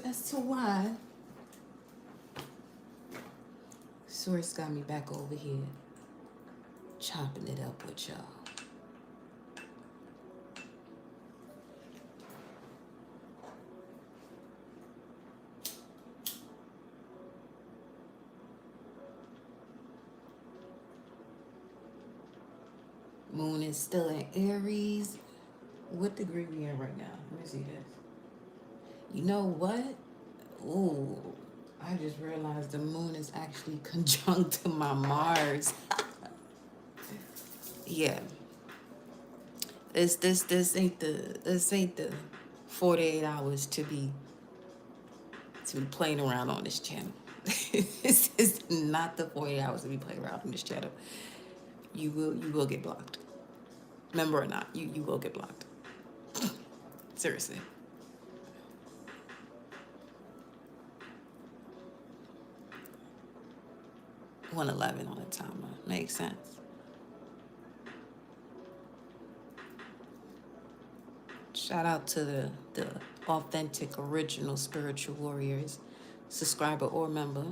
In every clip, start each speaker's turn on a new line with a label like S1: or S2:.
S1: as to why Source got me back over here chopping it up with y'all. Moon is still in Aries. What degree we in right now? Let me see this. You know what? Ooh, I just realized the moon is actually conjunct to my Mars. Yeah. This ain't the 48 hours to be playing around on this channel. This is not the 48 hours to be playing around on this channel. You will get blocked. Remember or not, you will get blocked. Seriously. $111 on the timer. Makes sense. Shout out to the authentic, original spiritual warriors, subscriber or member.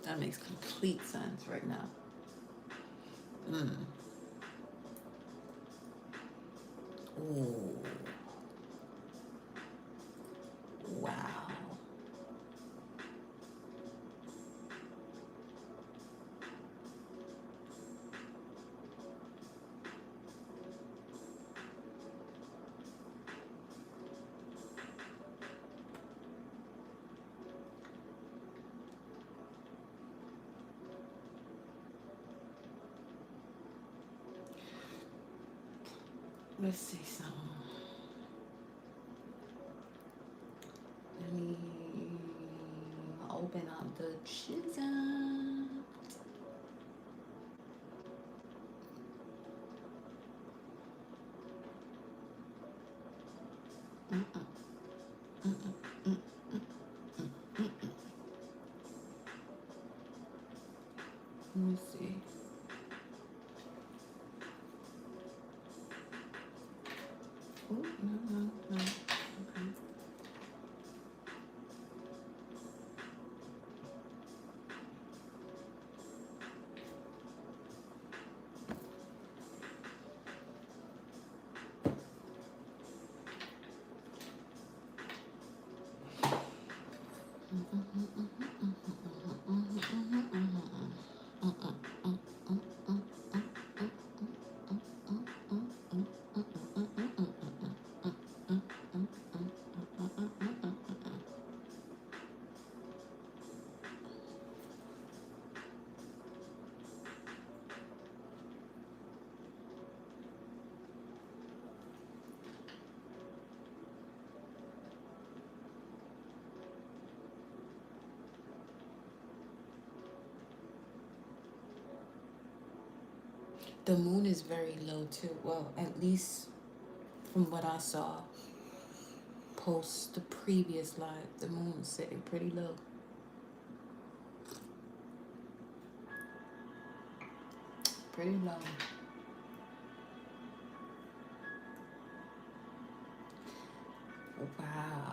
S1: That makes complete sense right now. Ooh. Wow. Let's see something. Let me open up the chisel. Let me see. Ooh, no. Okay. The moon is very low too. Well, at least from what I saw post the previous live, the moon is sitting pretty low. Pretty low. Wow.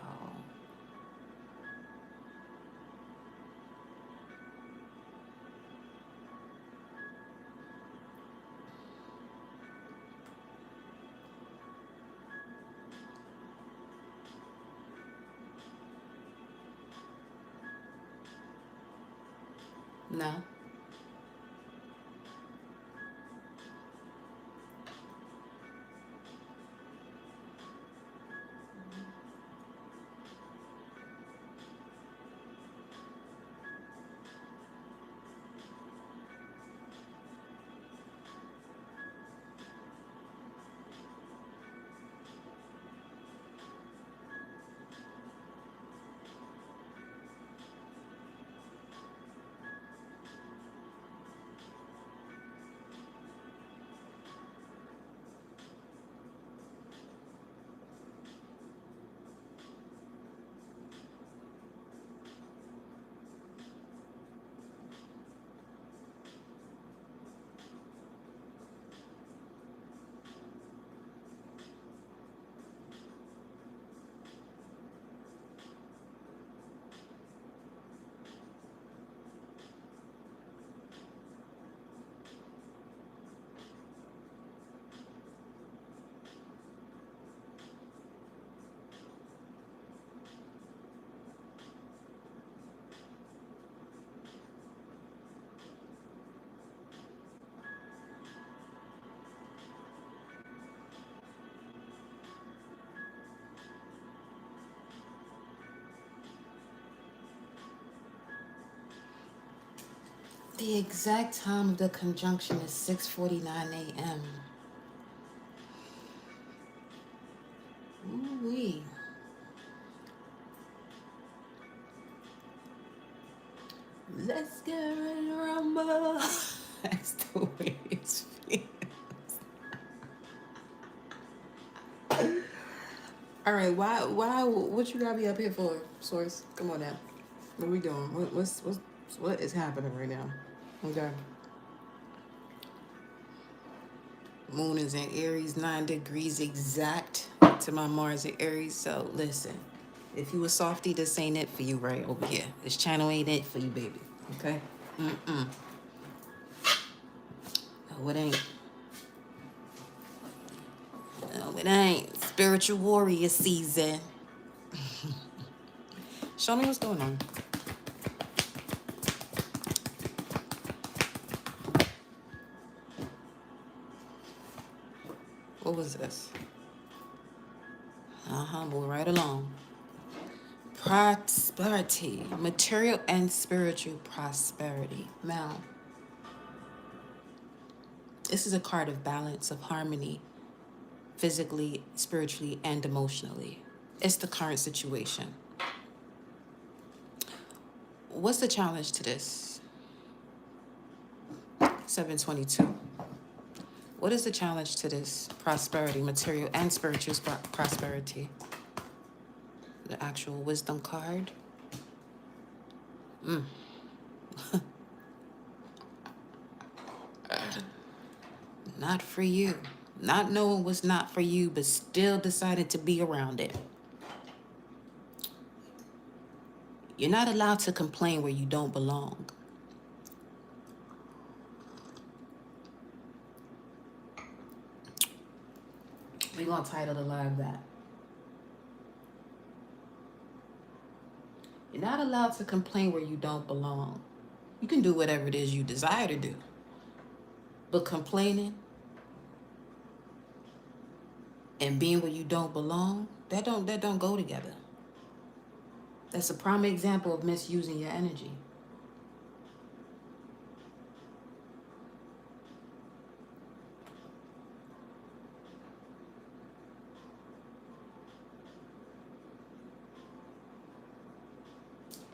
S1: No. The exact time of the conjunction is 6:49 a.m. Ooh-wee. Let's get ready to rumble. That's the way it feels. All right, what you got me up here for, Source? Come on now. What are we doing? What is happening right now? Okay. Moon is in Aries, 9 degrees exact to my Mars in Aries. So listen, if you a softie, this ain't it for you right over here. This channel ain't it for you, baby. Okay? Mm-mm. No, it ain't. No, it ain't. Spiritual warrior season. Show me what's going on. What was this? Move right along. Prosperity, material and spiritual prosperity. Now, this is a card of balance, of harmony, physically, spiritually, and emotionally. It's the current situation. What's the challenge to this? 722. What is the challenge to this prosperity, material and spiritual prosperity? The actual wisdom card. Not for you. Not knowing what's not for you, but still decided to be around it. You're not allowed to complain where you don't belong. We're going to title the live that. You're not allowed to complain where you don't belong. You can do whatever it is you desire to do. But complaining and being where you don't belong, that don't go together. That's a prime example of misusing your energy.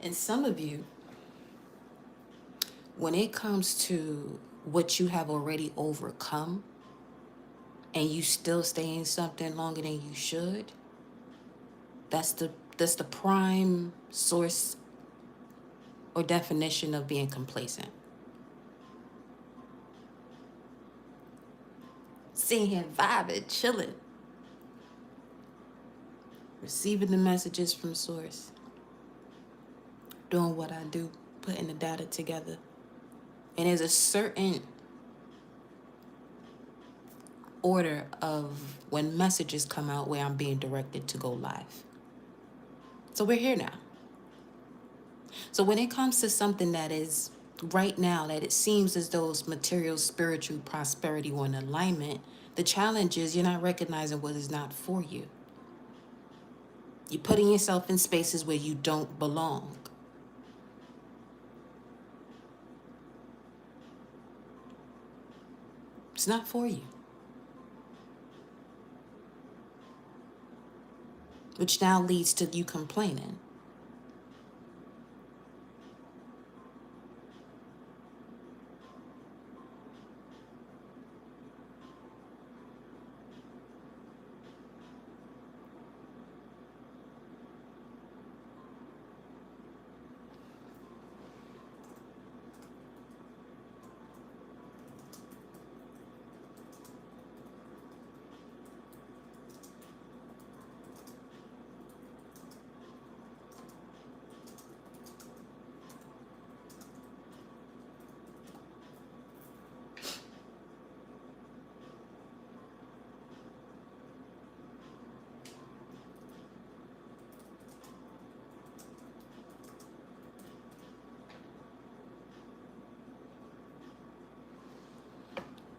S1: And some of you, when it comes to what you have already overcome and you still stay in something longer than you should, that's the prime source or definition of being complacent. Sitting here vibing, chilling, receiving the messages from source, doing what I do, putting the data together. And there's a certain order of when messages come out where I'm being directed to go live. So we're here now. So when it comes to something that is right now, that it seems as though it's material, spiritual prosperity or in alignment, the challenge is you're not recognizing what is not for you. You're putting yourself in spaces where you don't belong. It's not for you. Which now leads to you complaining.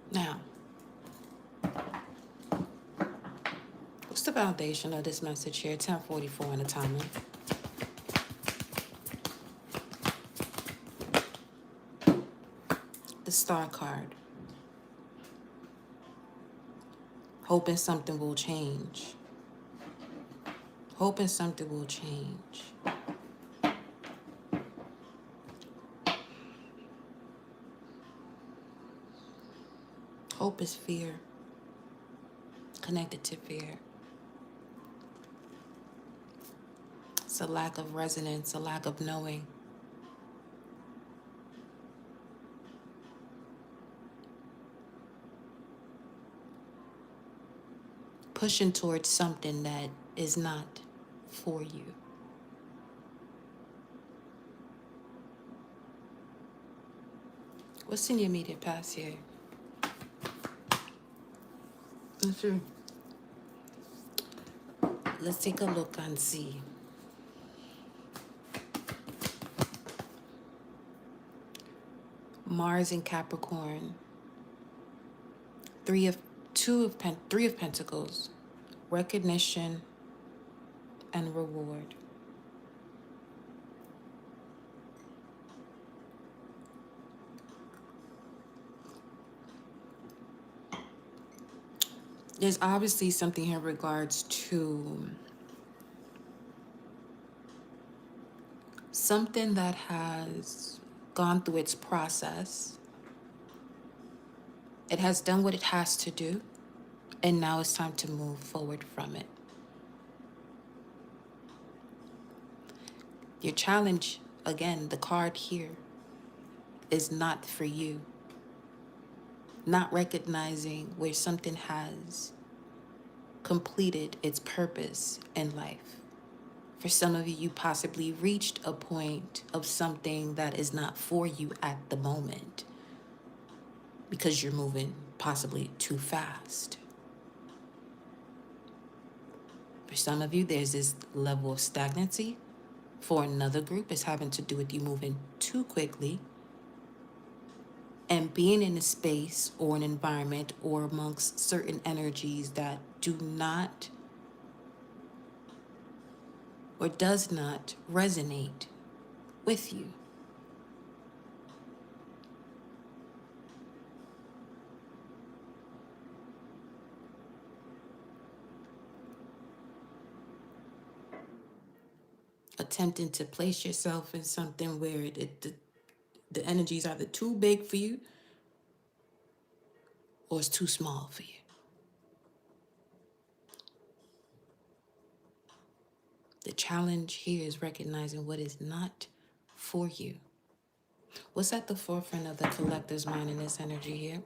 S1: Now, what's the foundation of this message here? 1044 in the timer. the Star card, hoping something will change. Hoping something will change. Hope is fear, connected to fear. It's a lack of resonance, a lack of knowing. Pushing towards something that is not for you. What's in your immediate past here? That's true. Let's take a look and see. Mars in Capricorn. Three of Pentacles. Recognition and reward. There's obviously something here in regards to something that has gone through its process. It has done what it has to do, and now it's time to move forward from it. Your challenge, again, the card here, is not for you. Not recognizing where something has completed its purpose in life. For some of you, you possibly reached a point of something that is not for you at the moment because you're moving possibly too fast. For some of you, there's this level of stagnancy. For another group, it's having to do with you moving too quickly and being in a space or an environment or amongst certain energies that do not or does not resonate with you. Attempting to place yourself in something where the energy is either too big for you or it's too small for you. The challenge here is recognizing what is not for you. What's at the forefront of the collector's mind in this energy here?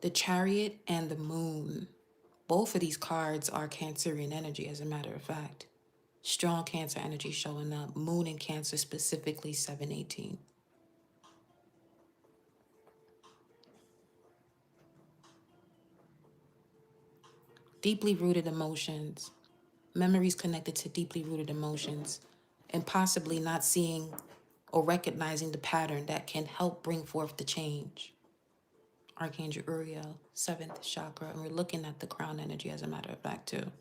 S1: The Chariot and the Moon. Both of these cards are Cancerian energy, as a matter of fact. Strong Cancer energy showing up. Moon in Cancer, specifically 718. Deeply rooted emotions. Memories connected to deeply rooted emotions. And possibly not seeing or recognizing the pattern that can help bring forth the change. Archangel Uriel, 7th chakra. And we're looking at the crown energy, as a matter of fact, too.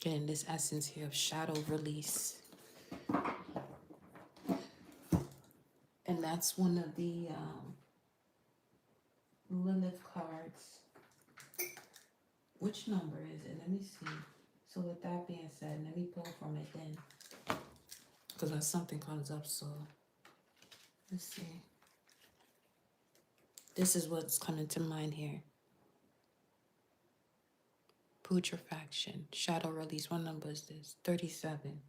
S1: Getting this essence here of shadow release. And that's one of the Lilith cards. Which number is it? Let me see. So with that being said, let me pull from it then. Because when something comes up, so let's see. This is what's coming to mind here. Putrefaction. Shadow release. What number is this? 37.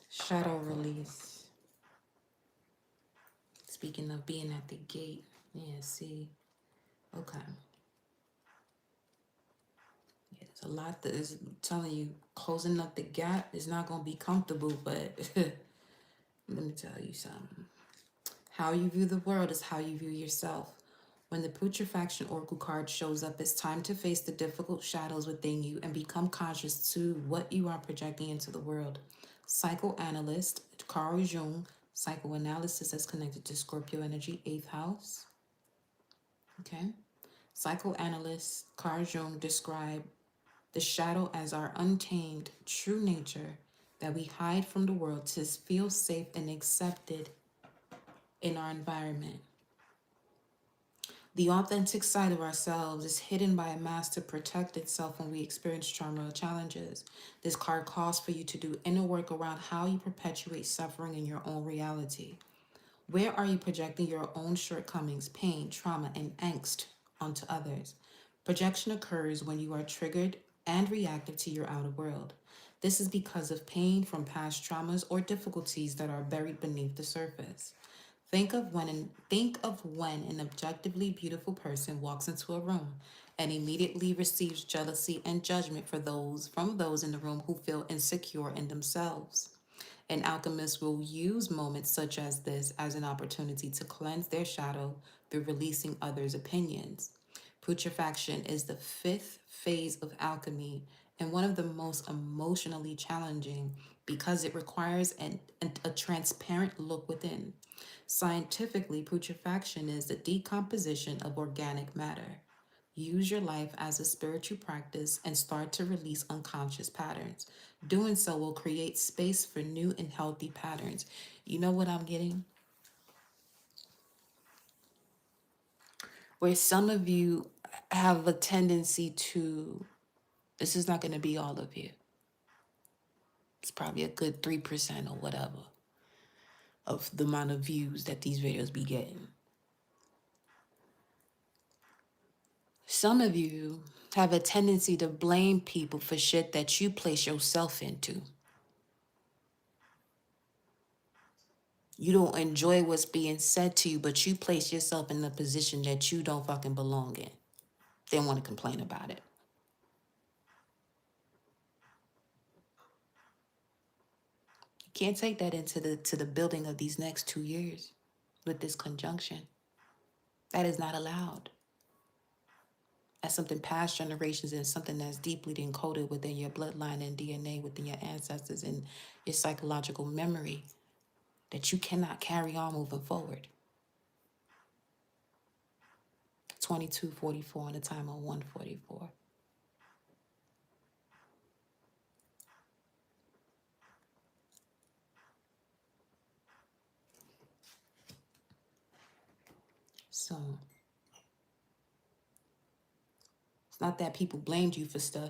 S1: Shadow release. Speaking of being at the gate. Yeah, see. Okay. Yeah, there's a lot that is telling you closing up the gap is not going to be comfortable, but let me tell you something. How you view the world is how you view yourself. When the putrefaction oracle card shows up, it's time to face the difficult shadows within you and become conscious to what you are projecting into the world. Psychoanalyst Carl Jung, psychoanalysis is connected to Scorpio energy, 8th house. Okay. Psychoanalyst Carl Jung described the shadow as our untamed, true nature that we hide from the world to feel safe and accepted in our environment. The authentic side of ourselves is hidden by a mask to protect itself when we experience trauma or challenges. This card calls for you to do inner work around how you perpetuate suffering in your own reality. Where are you projecting your own shortcomings, pain, trauma, and angst onto others? Projection occurs when you are triggered and reactive to your outer world. This is because of pain from past traumas or difficulties that are buried beneath the surface. Think of when an objectively beautiful person walks into a room and immediately receives jealousy and judgment from those in the room who feel insecure in themselves. An alchemist will use moments such as this as an opportunity to cleanse their shadow through releasing others' opinions. Putrefaction is the fifth phase of alchemy and one of the most emotionally challenging because it requires a transparent look within. Scientifically, putrefaction is the decomposition of organic matter. Use your life as a spiritual practice and start to release unconscious patterns. Doing so will create space for new and healthy patterns. You know what I'm getting? Where some of you have a tendency to, this is not going to be all of you. It's probably a good 3% or whatever of the amount of views that these videos be getting. Some of you have a tendency to blame people for shit that you place yourself into. You don't enjoy what's being said to you, but you place yourself in a position that you don't fucking belong in. Then want to complain about it. You can't take that into the building of these next 2 years with this conjunction. That is not allowed. That's something past generations and something that's deeply encoded within your bloodline and DNA, within your ancestors and your psychological memory that you cannot carry on moving forward. 2244 on the time of 144. So it's not that people blamed you for stuff.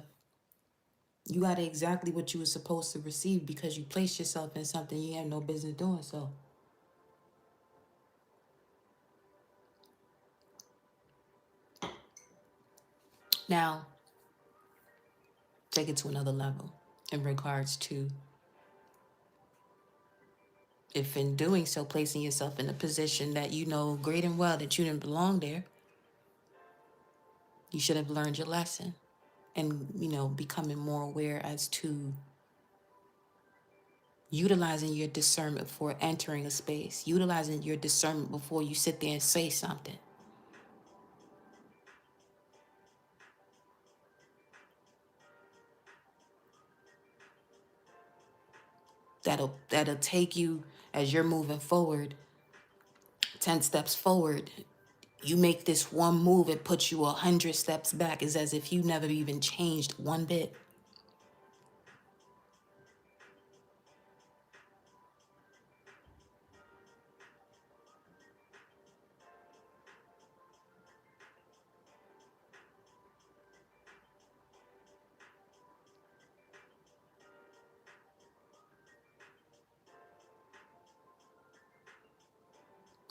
S1: You got exactly what you were supposed to receive because you placed yourself in something you had no business doing so. Now, take it to another level in regards to if in doing so, placing yourself in a position that you know great and well that you didn't belong there, you should have learned your lesson and, becoming more aware as to utilizing your discernment before entering a space, utilizing your discernment before you sit there and say something. That'll take you as you're moving forward, 10 steps forward. You make this one move, it puts you 100 steps back. It's as if you never even changed one bit.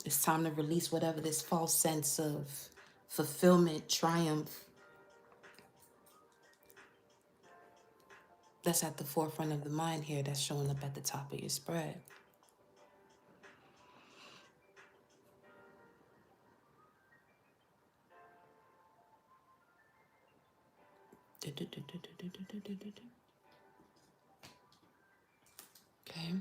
S1: It's time to release whatever this false sense of fulfillment, triumph, that's at the forefront of the mind here, that's showing up at the top of your spread. Okay.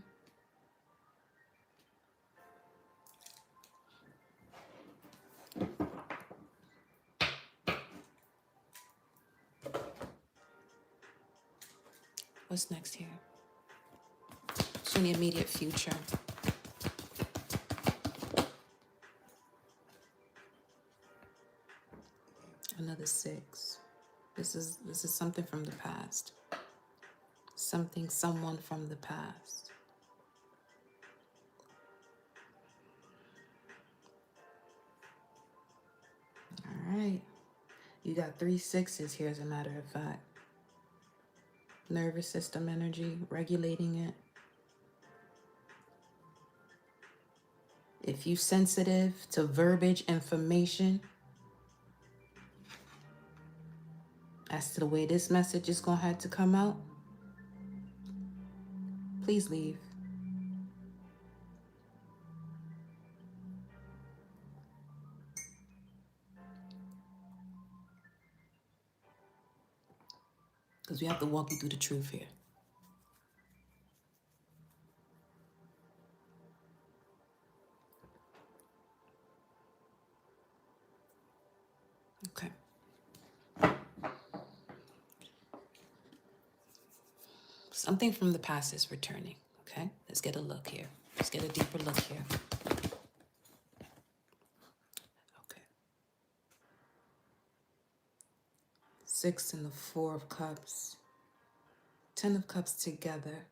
S1: What's next here? So in the immediate future. Another 6. This is something from the past. Someone from the past. All right. You got 3 6s here, as a matter of fact. Nervous system energy, regulating it. If you sensitive to verbiage, information, as to the way this message is going to have to come out, please leave. Because we have to walk you through the truth here. Okay. Something from the past is returning. Okay. Let's get a look here. Let's get a deeper look here. Okay. 6 and the 4 of Cups. 10 of Cups together.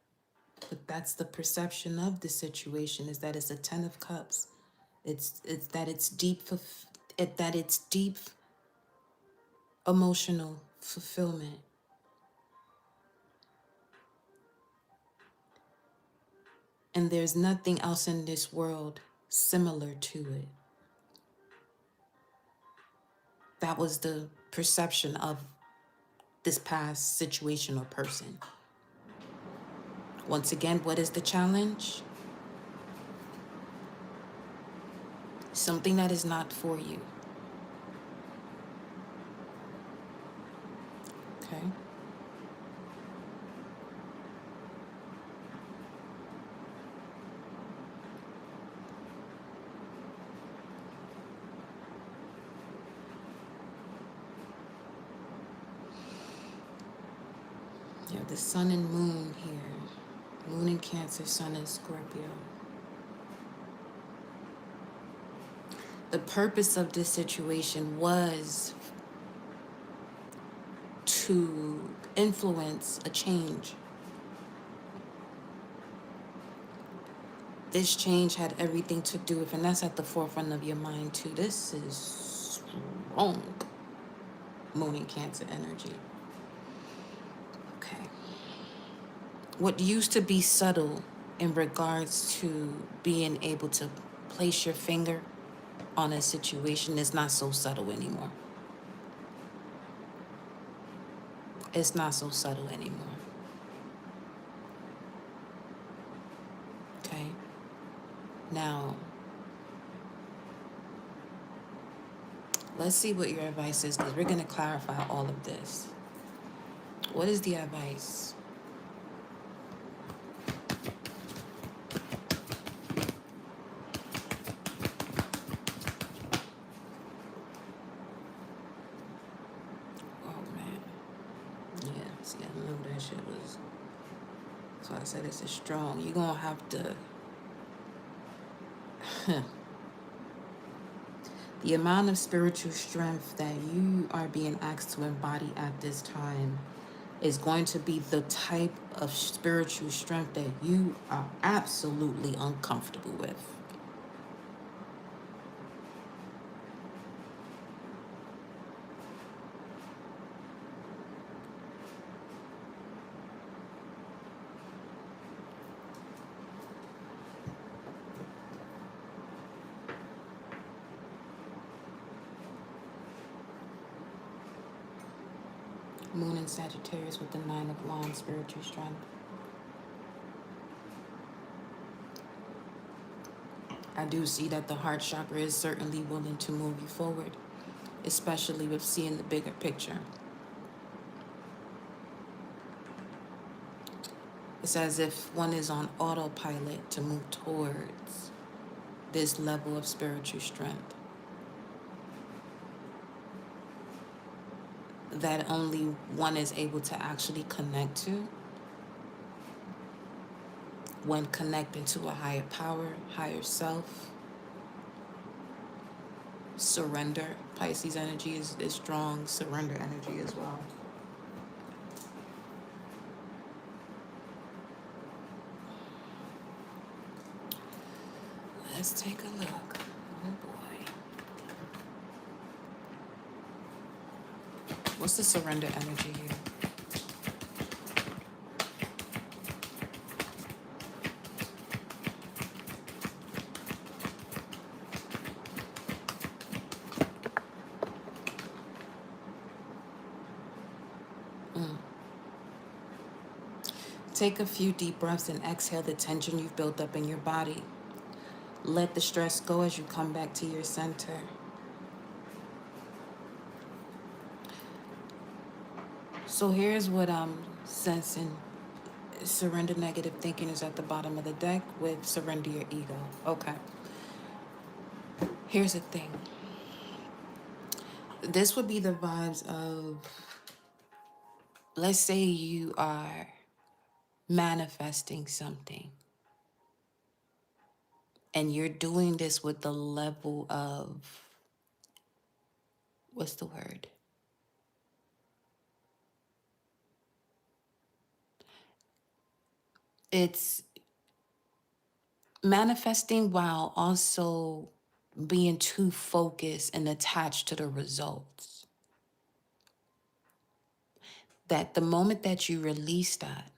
S1: But that's the perception of the situation, is that it's a 10 of Cups. It's that it's deep emotional fulfillment. And there's nothing else in this world similar to it. That was the perception of this past situation or person. Once again, what is the challenge? Something that is not for you. Okay? You have the sun and moon here. Moon in Cancer, sun in Scorpio. The purpose of this situation was to influence a change. This change had everything to do with, and that's at the forefront of your mind too. This is strong Moon in Cancer energy. Okay. What used to be subtle in regards to being able to place your finger on a situation is not so subtle anymore. It's not so subtle anymore. Okay? Now, let's see what your advice is, because we're going to clarify all of this. What is the advice? Oh, man. Yeah, see, I know that shit was... That's why I said this is strong. You're going to have to... The amount of spiritual strength that you are being asked to embody at this time is going to be the type of spiritual strength that you are absolutely uncomfortable with. Moon in Sagittarius with the 9 of Wands, spiritual strength. I do see that the heart chakra is certainly willing to move you forward, especially with seeing the bigger picture. It's as if one is on autopilot to move towards this level of spiritual strength that only one is able to actually connect to when connecting to a higher power, higher self. Surrender. Pisces energy is strong. Surrender energy as well. Let's take a look. Oh boy. What's the surrender energy here? Take a few deep breaths and exhale the tension you've built up in your body. Let the stress go as you come back to your center. So here's what I'm sensing. Surrender negative thinking is at the bottom of the deck with surrender your ego. Okay. Here's the thing. This would be the vibes of, let's say you are manifesting something and you're doing this with the level of, what's the word? It's manifesting while also being too focused and attached to the results. That the moment that you release that,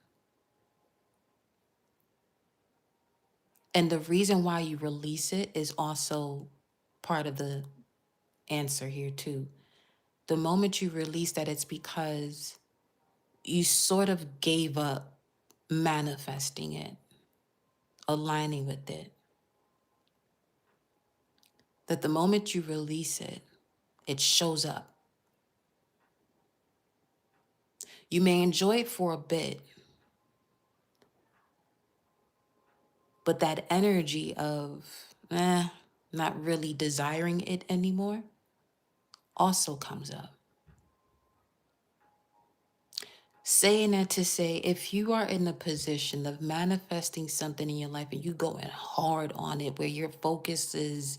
S1: and the reason why you release it is also part of the answer here too. The moment you release that, it's because you sort of gave up manifesting it, aligning with it. That the moment you release it, it shows up. You may enjoy it for a bit, but that energy of, not really desiring it anymore also comes up. Saying that to say, if you are in the position of manifesting something in your life and you going hard on it, where your focus is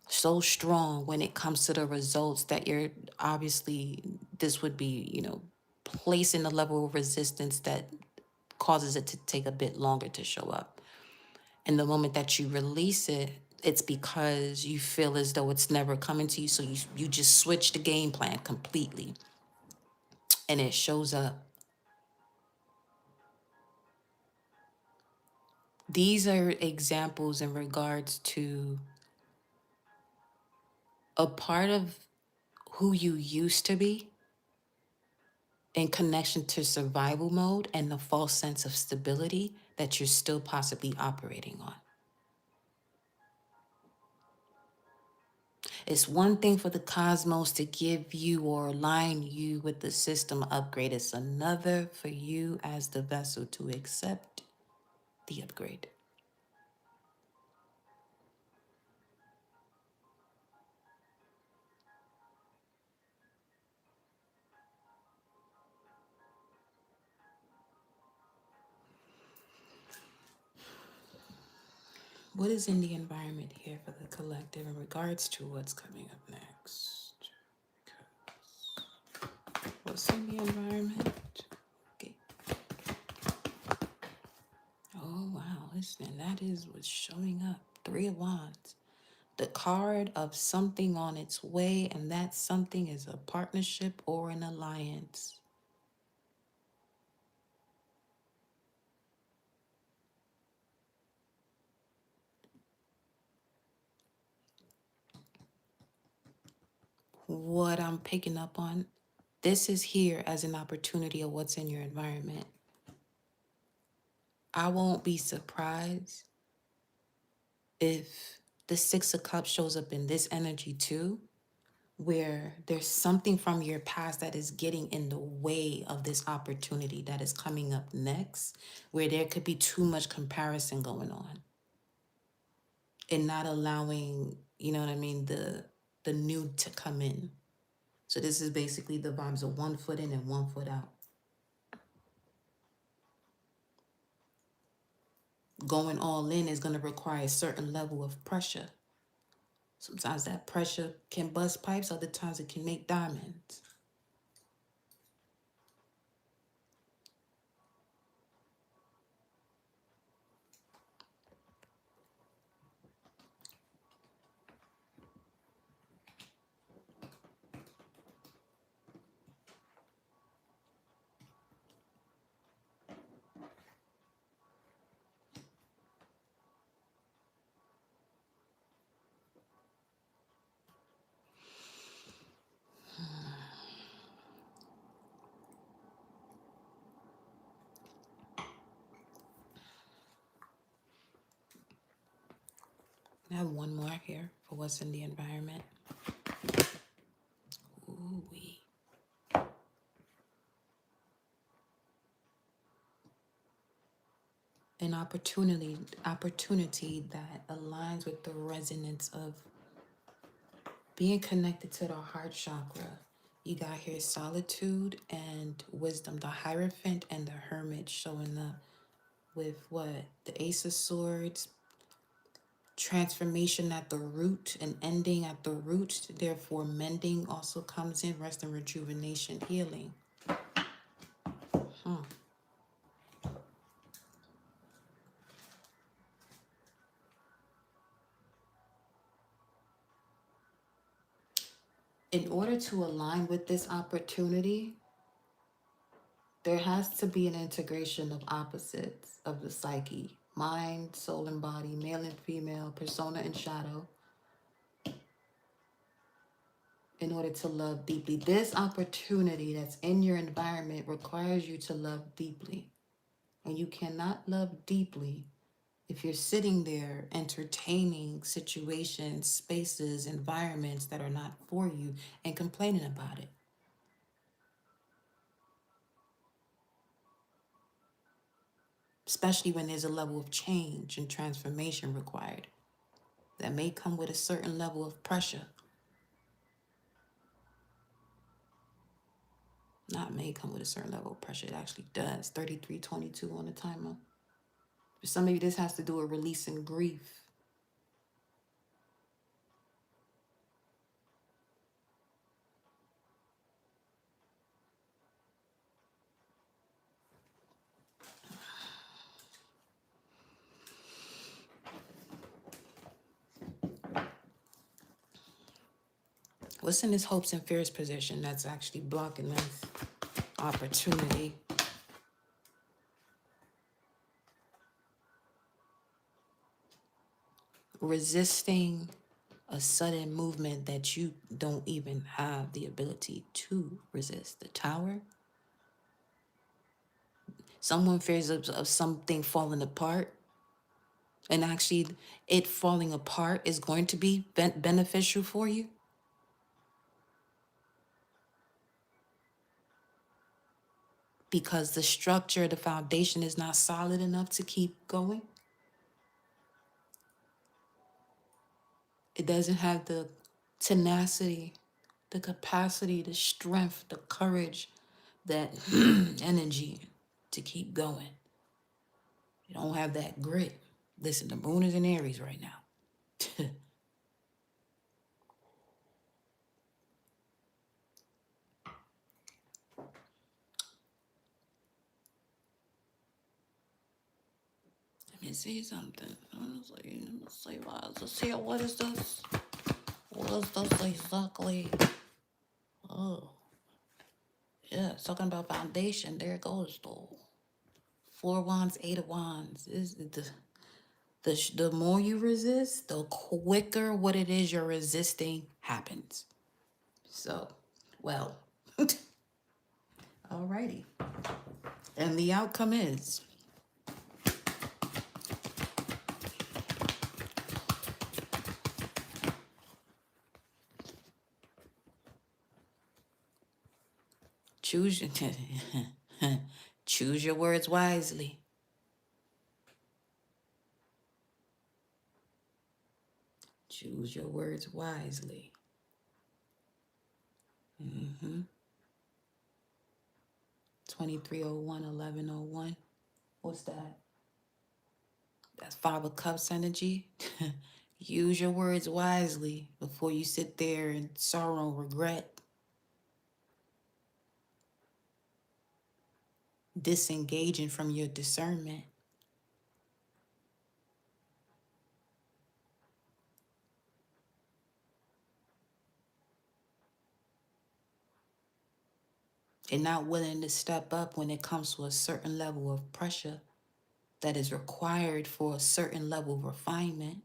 S1: so strong when it comes to the results, that you're obviously, this would be, placing a level of resistance that causes it to take a bit longer to show up. And the moment that you release it, it's because you feel as though it's never coming to you. So you just switch the game plan completely and it shows up. These are examples in regards to a part of who you used to be in connection to survival mode and the false sense of stability that you're still possibly operating on. It's one thing for the cosmos to give you or align you with the system upgrade. It's another for you as the vessel to accept the upgrade. What is in the environment here for the collective in regards to what's coming up next? What's in the environment? Okay. Oh, wow. Listen, that is what's showing up. 3 of Wands. The card of something on its way, and that something is a partnership or an alliance. What I'm picking up on, this is here as an opportunity of what's in your environment. I won't be surprised if the 6 of Cups shows up in this energy too, where there's something from your past that is getting in the way of this opportunity that is coming up next, where there could be too much comparison going on and not allowing, you know what I mean, the new to come in. So this is basically the vibes of 1 foot in and 1 foot out. Going all in is going to require a certain level of pressure. Sometimes that pressure can bust pipes, other times it can make diamonds. I have one more here for what's in the environment. Ooh-wee. An opportunity that aligns with the resonance of being connected to the heart chakra. You got here solitude and wisdom, the Hierophant and the Hermit showing up with what? The Ace of Swords, transformation at the root and ending at the root. Therefore, mending also comes in, rest and rejuvenation, healing. In order to align with this opportunity, there has to be an integration of opposites of the psyche, mind, soul, and body, male and female, persona and shadow, in order to love deeply. This opportunity that's in your environment requires you to love deeply. And you cannot love deeply if you're sitting there entertaining situations, spaces, environments that are not for you and complaining about it. Especially when there's a level of change and transformation required that may come with a certain level of pressure. Not may come with a certain level of pressure, it actually does. 3322 on the timer. For some of you, this has to do with releasing grief. What's in this hopes and fears position that's actually blocking this opportunity? Resisting a sudden movement that you don't even have the ability to resist. The Tower. Someone fears of something falling apart. And actually, it falling apart is going to be beneficial for you. Because the structure, the foundation is not solid enough to keep going. It doesn't have the tenacity, the capacity, the strength, the courage, that energy to keep going. You don't have that grit. Listen, the moon is in Aries right now. Let me see something. Let's see what is this? What is this exactly? Oh, yeah, it's talking about foundation. There it goes, though. 4 wands, 8 of wands. Is the more you resist, the quicker what it is you're resisting happens. So, well, alrighty. And the outcome is choose choose your words wisely. Choose your words wisely. 2301, 1101. What's that? That's Five of Cups energy. Use your words wisely before you sit there in sorrow and regret. Disengaging from your discernment. And not willing to step up when it comes to a certain level of pressure that is required for a certain level of refinement.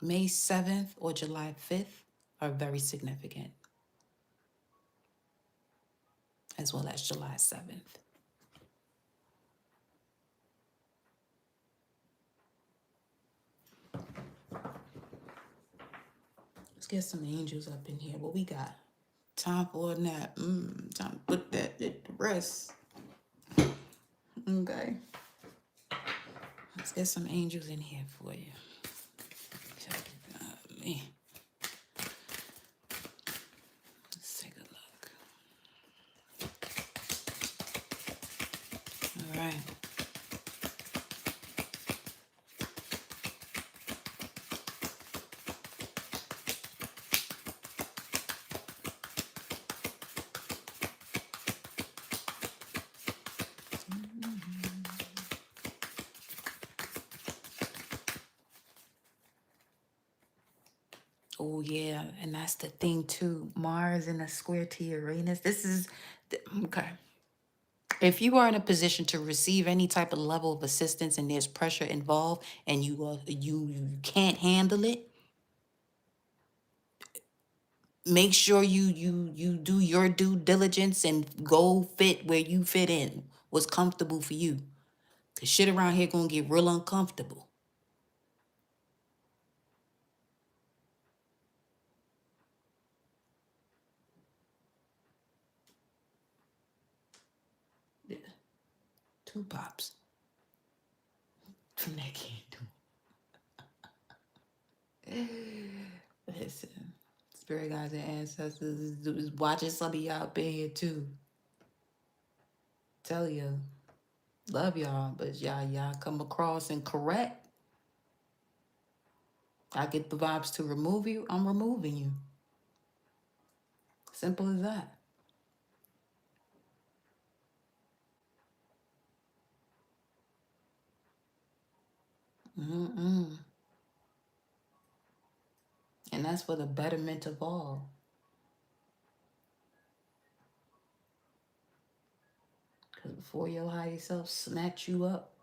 S1: May 7th or July 5th are very significant, as well as July 7th. Let's get some angels up in here. What we got? Time for a nap. Time to put that to rest. Okay. Let's get some angels in here for you. Let's take a look. All right. Oh, yeah. And that's the thing, too. Mars in a square to Uranus. This is, okay. If you are in a position to receive any type of level of assistance and there's pressure involved and you can't handle it, make sure you do your due diligence and go fit where you fit in, what's comfortable for you. Cause shit around here gonna get real uncomfortable. Yeah. Two pops. That can't do. Listen, spirit guides and ancestors is watching some of y'all up in here too. Tell you, love y'all, but y'all come across incorrect. I get the vibes to remove you, I'm removing you. Simple as that. Mm-mm. And that's for the betterment of all. Because before your higher self snatch you up,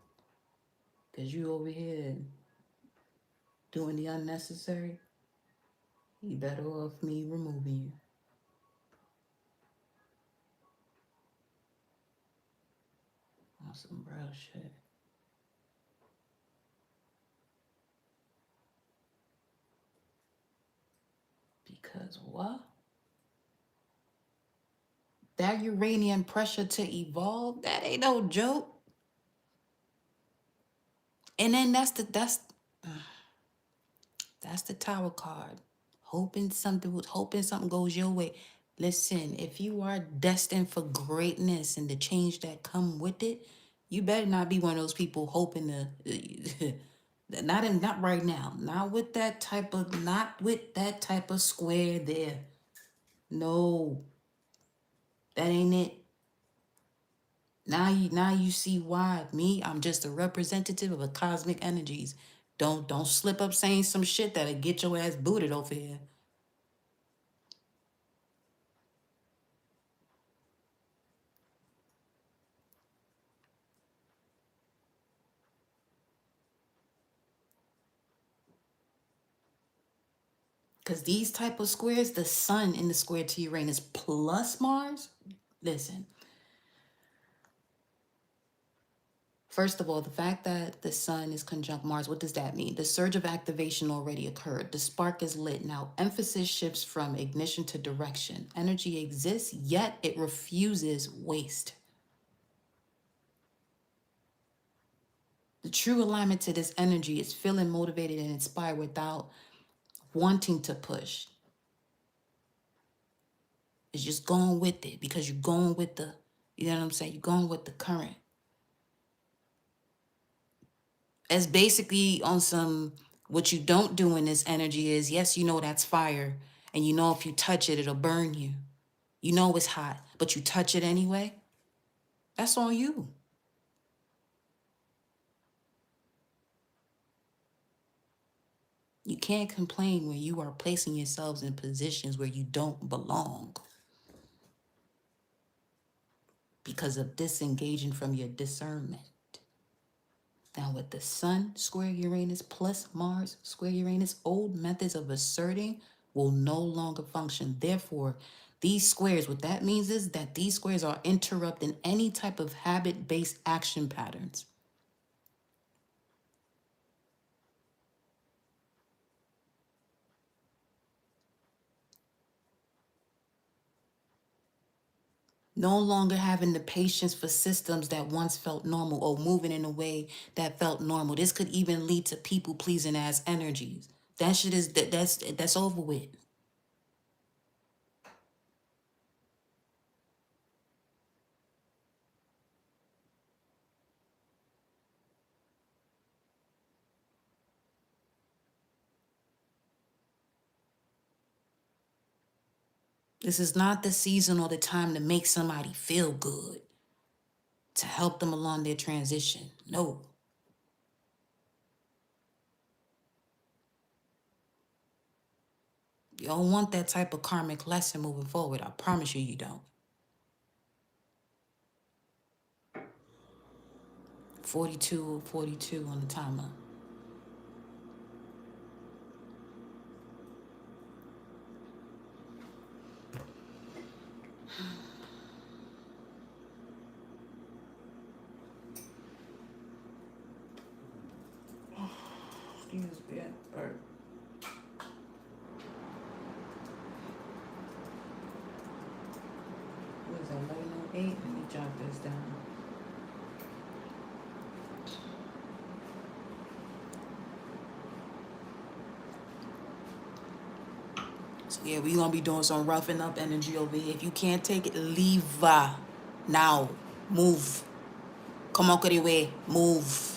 S1: because you over here doing the unnecessary, you better off me removing you. On some real shit. Because what? That Uranian pressure to evolve, that ain't no joke. And then that's the Tower card. Hoping something goes your way. Listen, if you are destined for greatness and the change that come with it, you better not be one of those people hoping to not right now. Not with that type of square there. No. That ain't it. Now you see why I'm just a representative of the cosmic energies. Don't slip up saying some shit that'll get your ass booted over here. Because these type of squares, the sun in the square to Uranus plus Mars, listen. First of all, the fact that the sun is conjunct Mars, what does that mean? The surge of activation already occurred. The spark is lit. Now, emphasis shifts from ignition to direction. Energy exists, yet it refuses waste. The true alignment to this energy is feeling motivated and inspired without wanting to push. It's just going with it because you're going with the You know what I'm saying? You're going with the current. It's basically on some, what you don't do in this energy is, yes, you know that's fire. And you know if you touch it, it'll burn you. You know it's hot, but you touch it anyway. That's on you. You can't complain when you are placing yourselves in positions where you don't belong because of disengaging from your discernment. Now, with the Sun square Uranus plus Mars square Uranus, old methods of asserting will no longer function. Therefore, these squares, what that means is that these squares are interrupting any type of habit-based action patterns. No longer having the patience for systems that once felt normal or moving in a way that felt normal. This could even lead to people pleasing as energies. That shit is that's over with. This is not the season or the time to make somebody feel good, to help them along their transition. No. You don't want that type of karmic lesson moving forward. I promise you, you don't. 42 on the timer. Excuse me. What is that, 11:08? Let me jot this down. So yeah, we gonna be doing some roughing up energy over here. If you can't take it, leave now. Move. Come on, get away. Move.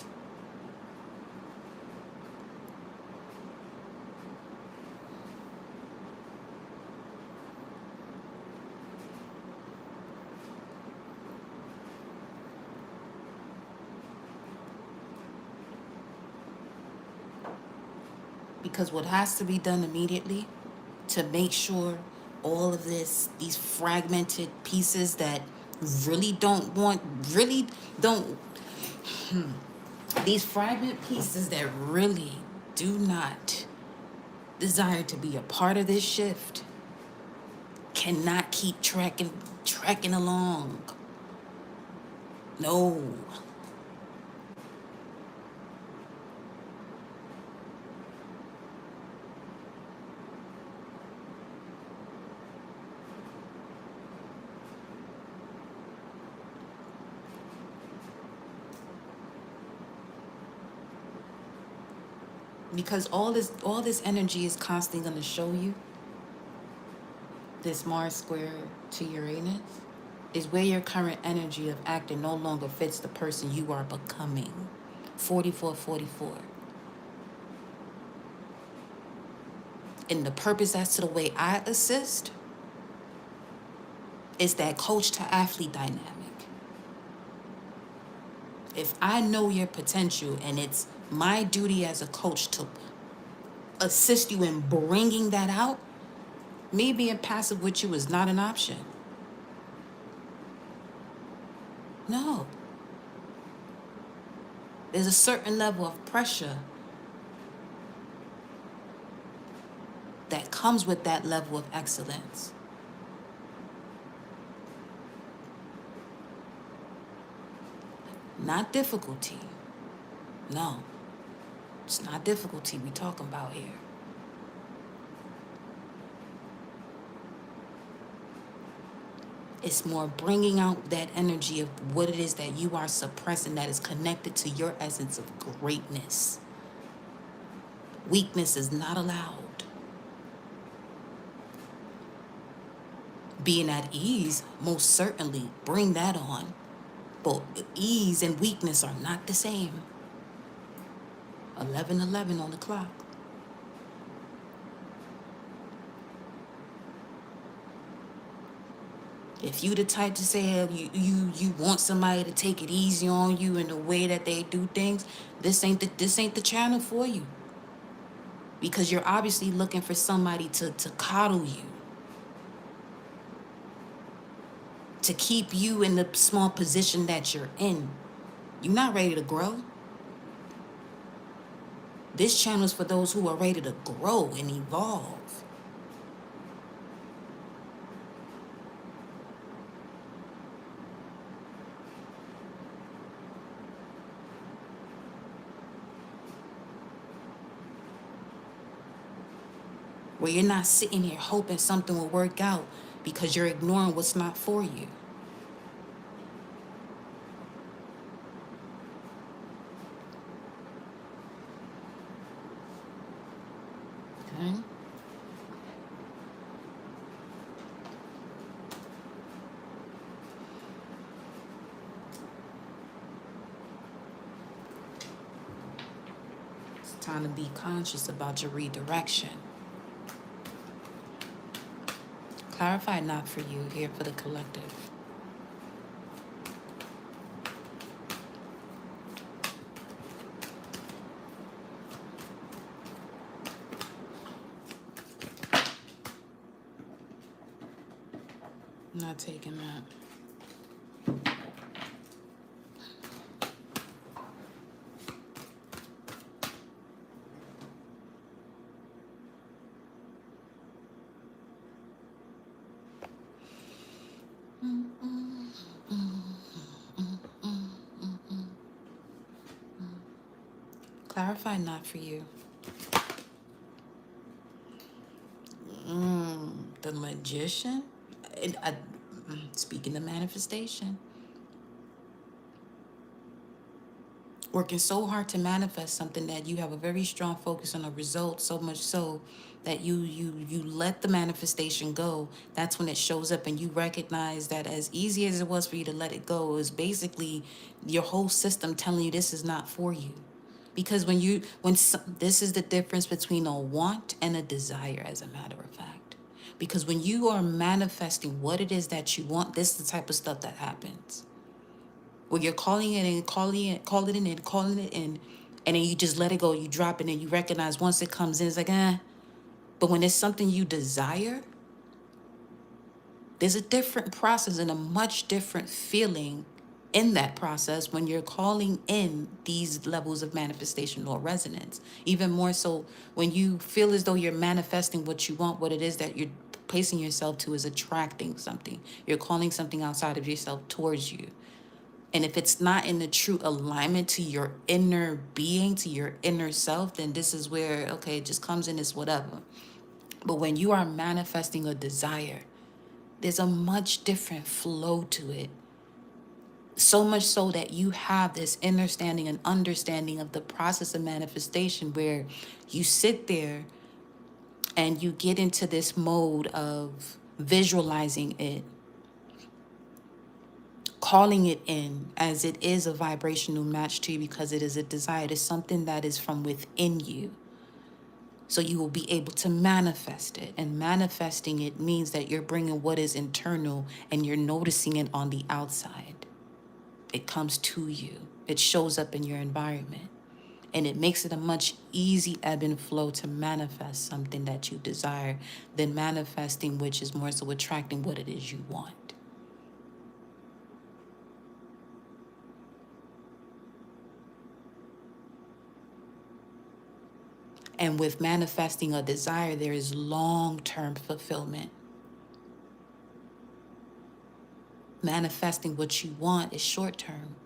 S1: Because what has to be done immediately to make sure all of these fragmented pieces that really don't want, really don't, these fragment pieces that really do not desire to be a part of this shift cannot keep tracking along. No. Because all this energy is constantly going to show you this Mars square to Uranus is where your current energy of acting no longer fits the person you are becoming. 44. And the purpose as to the way I assist is that coach to athlete dynamic. If I know your potential and it's my duty as a coach to assist you in bringing that out, me being passive with you is not an option. No. There's a certain level of pressure that comes with that level of excellence. Not difficulty. No. It's not difficulty we talking about here. It's more bringing out that energy of what it is that you are suppressing that is connected to your essence of greatness. Weakness is not allowed. Being at ease, most certainly, bring that on. But ease and weakness are not the same. 11:11 on the clock. If you the type to say, hey, you want somebody to take it easy on you in the way that they do things, this ain't the channel for you. Because you're obviously looking for somebody to coddle you, to keep you in the small position that you're in. You're not ready to grow. This channel is for those who are ready to grow and evolve. Where you're not sitting here hoping something will work out because you're ignoring what's not for you. Okay? It's time to be conscious about your redirection. Clarify not for you, here for the collective. I'm not taking that. Clarify not for you. The magician? Speaking of manifestation. Working so hard to manifest something that you have a very strong focus on a result, so much so that you let the manifestation go. That's when it shows up and you recognize that as easy as it was for you to let it go, it was basically your whole system telling you this is not for you. Because this is the difference between a want and a desire, as a matter of fact. Because when you are manifesting what it is that you want, this is the type of stuff that happens. Where you're calling it in, calling it in, and then you just let it go, you drop it, and you recognize once it comes in, it's like, eh. But when it's something you desire, there's a different process and a much different feeling in that process when you're calling in these levels of manifestation or resonance. Even more so when you feel as though you're manifesting what you want, what it is that you're placing yourself to is attracting something. You're calling something outside of yourself towards you. And if it's not in the true alignment to your inner being, to your inner self, then this is where, okay, it just comes in as whatever. But when you are manifesting a desire, there's a much different flow to it. So much so that you have this understanding and understanding of the process of manifestation where you sit there and you get into this mode of visualizing it, calling it in as it is a vibrational match to you because it is a desire. It is something that is from within you. So you will be able to manifest it. And manifesting it means that you're bringing what is internal and you're noticing it on the outside. It comes to you. It shows up in your environment. And it makes it a much easy ebb and flow to manifest something that you desire than manifesting, which is more so attracting what it is you want. And with manifesting a desire, there is long-term fulfillment. Manifesting what you want is short-term.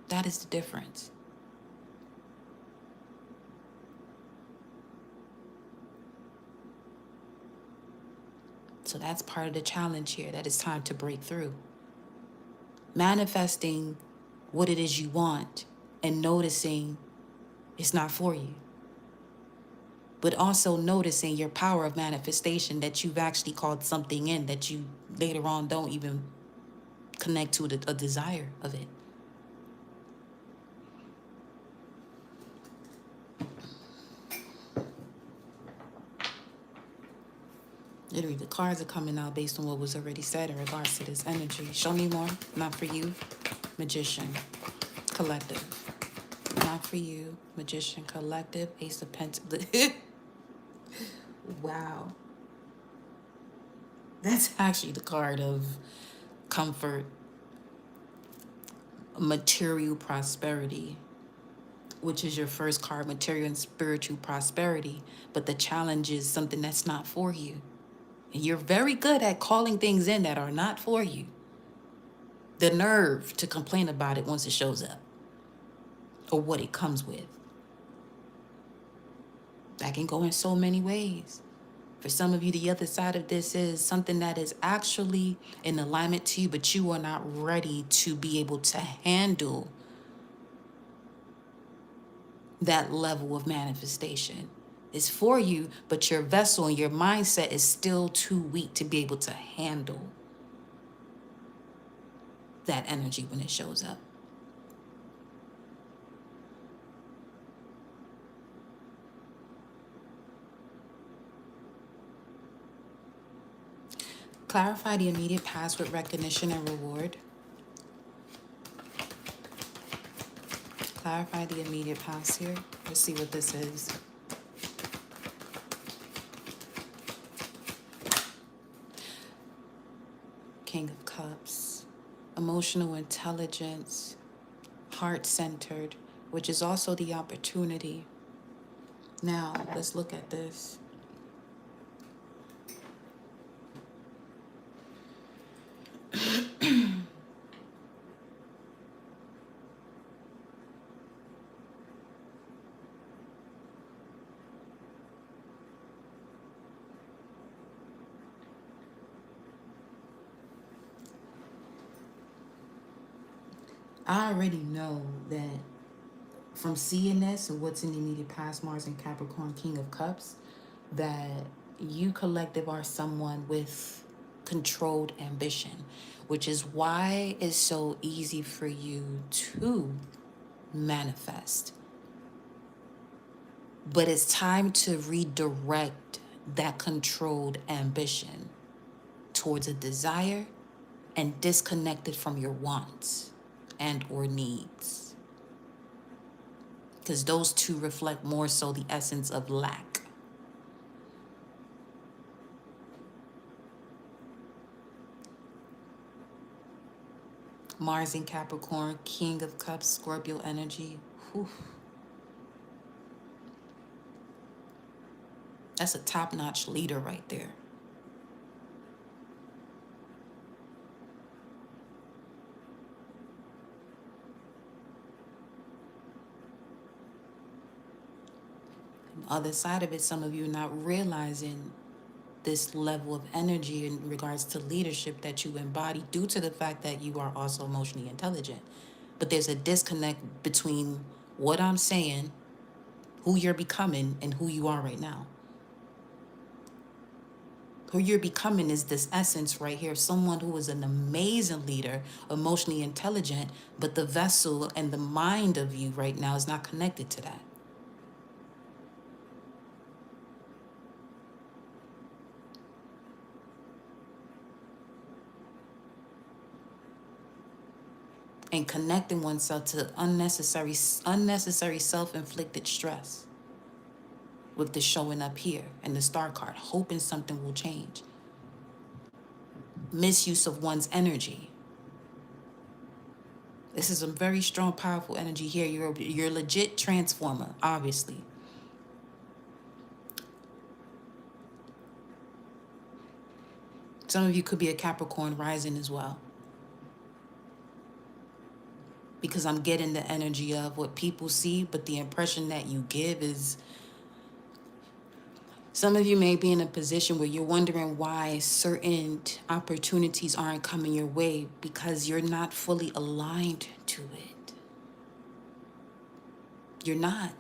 S1: That is the difference. So that's part of the challenge here, that it's time to break through. Manifesting what it is you want and noticing it's not for you. but also noticing your power of manifestation, that you've actually called something in that you later on don't even connect to a desire of it. Literally, the cards are coming out based on what was already said in regards to this energy. Show me more. Not for you. Magician. Collective. Not for you. Magician. Collective. Ace of Pentacles. Wow. That's actually the card of comfort, material prosperity, which is your first card, material and spiritual prosperity. But the challenge is something that's not for you. And you're very good at calling things in that are not for you. The nerve to complain about it once it shows up, or what it comes with. That can go in so many ways. For some of you, the other side of this is something that is actually in alignment to you, but you are not ready to be able to handle that level of manifestation. It's for you, but your vessel and your mindset is still too weak to be able to handle that energy when it shows up. Clarify the immediate past with recognition and reward. Clarify the immediate past here. Let's see what this is. King of Cups. Emotional intelligence. Heart-centered, which is also the opportunity. Now, let's look at this. I already know that from seeing this and what's in the immediate past, Mars and Capricorn, King of Cups, that you collective are someone with controlled ambition, which is why it's so easy for you to manifest. But it's time to redirect that controlled ambition towards a desire and disconnect it from your wants and or needs. Because those two reflect more so the essence of lack. Mars in Capricorn, King of Cups, Scorpio energy. Whew. That's a top-notch leader right there. On the other side of it, some of you are not realizing this level of energy in regards to leadership that you embody due to the fact that you are also emotionally intelligent. But there's a disconnect between what I'm saying, who you're becoming, and who you are right now. Who you're becoming is this essence right here, someone who is an amazing leader, emotionally intelligent, but the vessel and the mind of you right now is not connected to that. And connecting oneself to unnecessary self-inflicted stress with the showing up here and the star card, hoping something will change. Misuse of one's energy. This is a very strong, powerful energy here. You're a legit transformer, obviously. Some of you could be a Capricorn rising as well. Because I'm getting the energy of what people see, but the impression that you give is... Some of you may be in a position where you're wondering why certain opportunities aren't coming your way because you're not fully aligned to it. You're not.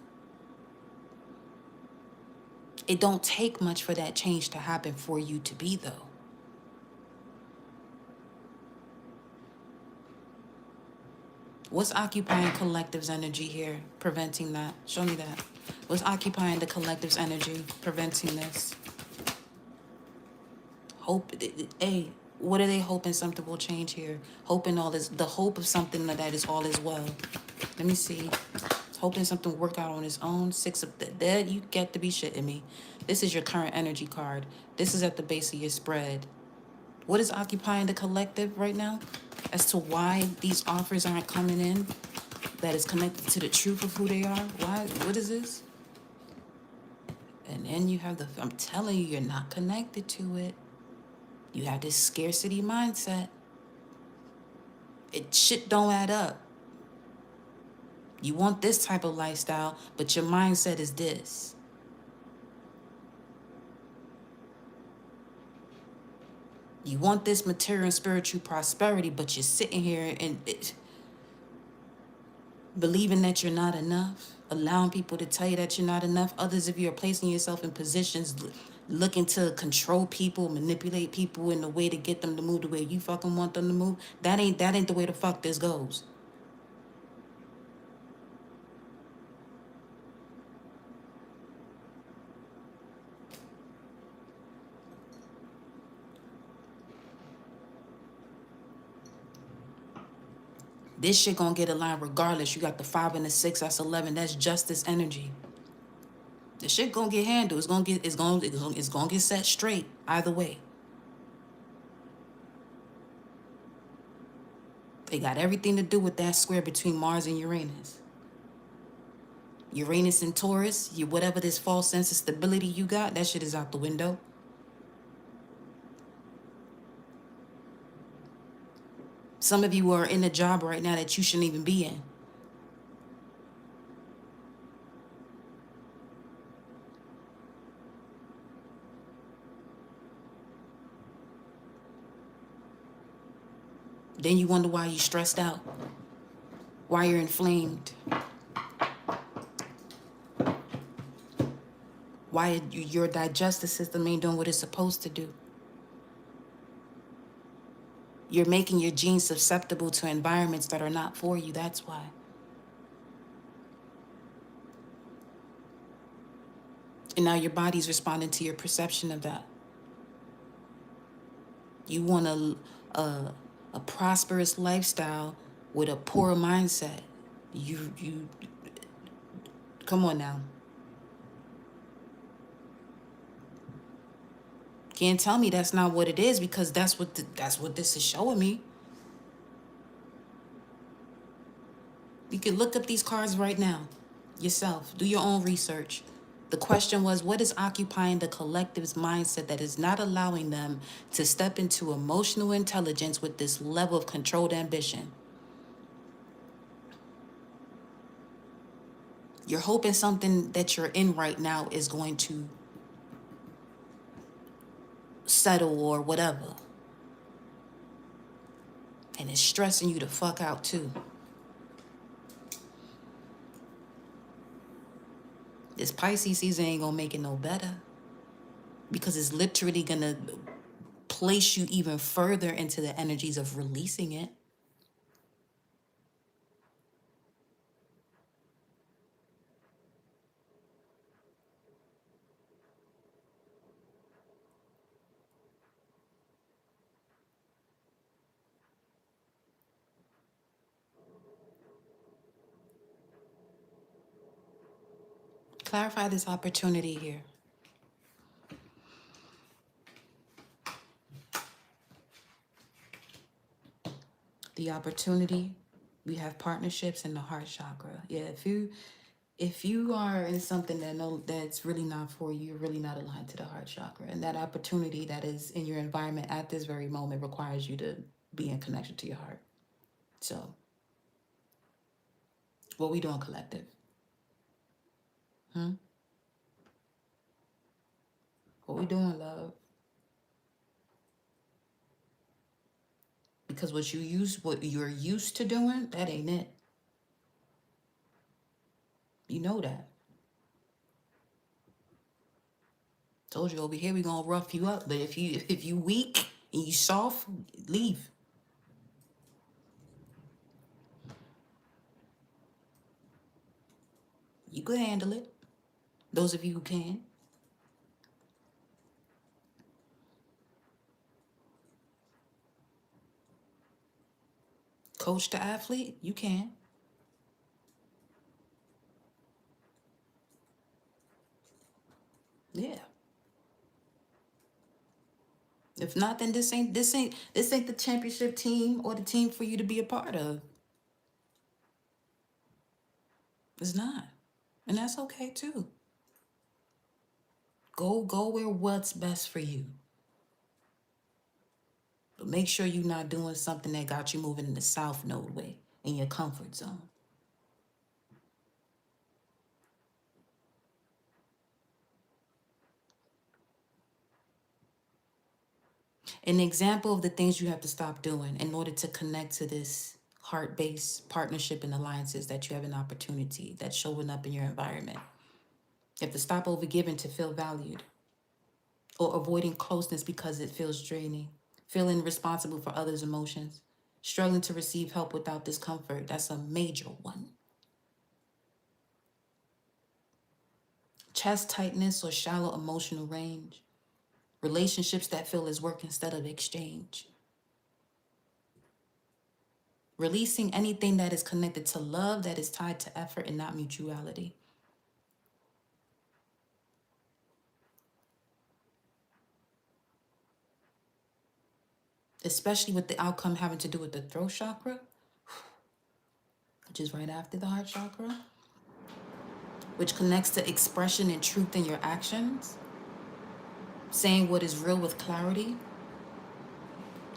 S1: It don't take much for that change to happen for you to be, though. What's occupying collective's energy here, preventing that? Show me that. What's occupying the collective's energy, preventing this? Hope, hey, what are they hoping something will change here? Hoping all is, the hope of something that is all is well. Let me see. Hoping something will work out on its own. Six of the dead, you get to be shitting me. This is your current energy card. This is at the base of your spread. What is occupying the collective right now? As to why these offers aren't coming in, that is connected to the truth of who they are? Why? What is this? And then you have the, I'm telling you, you're not connected to it. You have this scarcity mindset. It shit don't add up. You want this type of lifestyle, but your mindset is this. You want this material and spiritual prosperity, but you're sitting here and believing that you're not enough, allowing people to tell you that you're not enough. Others of you are placing yourself in positions looking to control people, manipulate people in a way to get them to move the way you fucking want them to move. That ain't the way the fuck this goes. This shit gonna get aligned regardless. You got the 5 and the 6, that's 11. That's justice energy. The shit gonna get handled. It's gonna get set straight either way. They got everything to do with that square between Mars and Uranus. Uranus and Taurus, you whatever this false sense of stability you got, that shit is out the window. Some of you are in a job right now that you shouldn't even be in. Then you wonder why you're stressed out, why you're inflamed, why your digestive system ain't doing what it's supposed to do. You're making your genes susceptible to environments that are not for you, that's why. And now your body's responding to your perception of that. You want a prosperous lifestyle with a poor mindset. You come on now. Can't tell me that's not what it is, because that's what this is showing me. You can look up these cards right now yourself. Do your own research. The question was, what is occupying the collective's mindset that is not allowing them to step into emotional intelligence with this level of controlled ambition? You're hoping something that you're in right now is going to settle or whatever. And it's stressing you the fuck out too. This Pisces season ain't gonna make it no better, because it's literally gonna place you even further into the energies of releasing it. Clarify this opportunity here. The opportunity, we have partnerships in the heart chakra. Yeah, if you are in something that's really not for you, you're really not aligned to the heart chakra. And that opportunity that is in your environment at this very moment requires you to be in connection to your heart. So, what we doing, collective? What we doing, love? Because what you're used to doing, that ain't it. You know that. Told you over here we gonna rough you up, but if you weak and you soft, leave. You could handle it. Those of you who can. Coach the athlete, you can. Yeah. If not, then this ain't the championship team or the team for you to be a part of. It's not. And that's okay too. Go where what's best for you. But make sure you're not doing something that got you moving in the south node way in your comfort zone. An example of the things you have to stop doing in order to connect to this heart-based partnership and alliances that you have an opportunity that's showing up in your environment. You have to stop overgiving to feel valued, or avoiding closeness because it feels draining, feeling responsible for others' emotions, struggling to receive help without discomfort. That's a major one. Chest tightness or shallow emotional range, relationships that feel as work instead of exchange. Releasing anything that is connected to love that is tied to effort and not mutuality. Especially with the outcome having to do with the throat chakra, which is right after the heart chakra, which connects to expression and truth in your actions, saying what is real with clarity.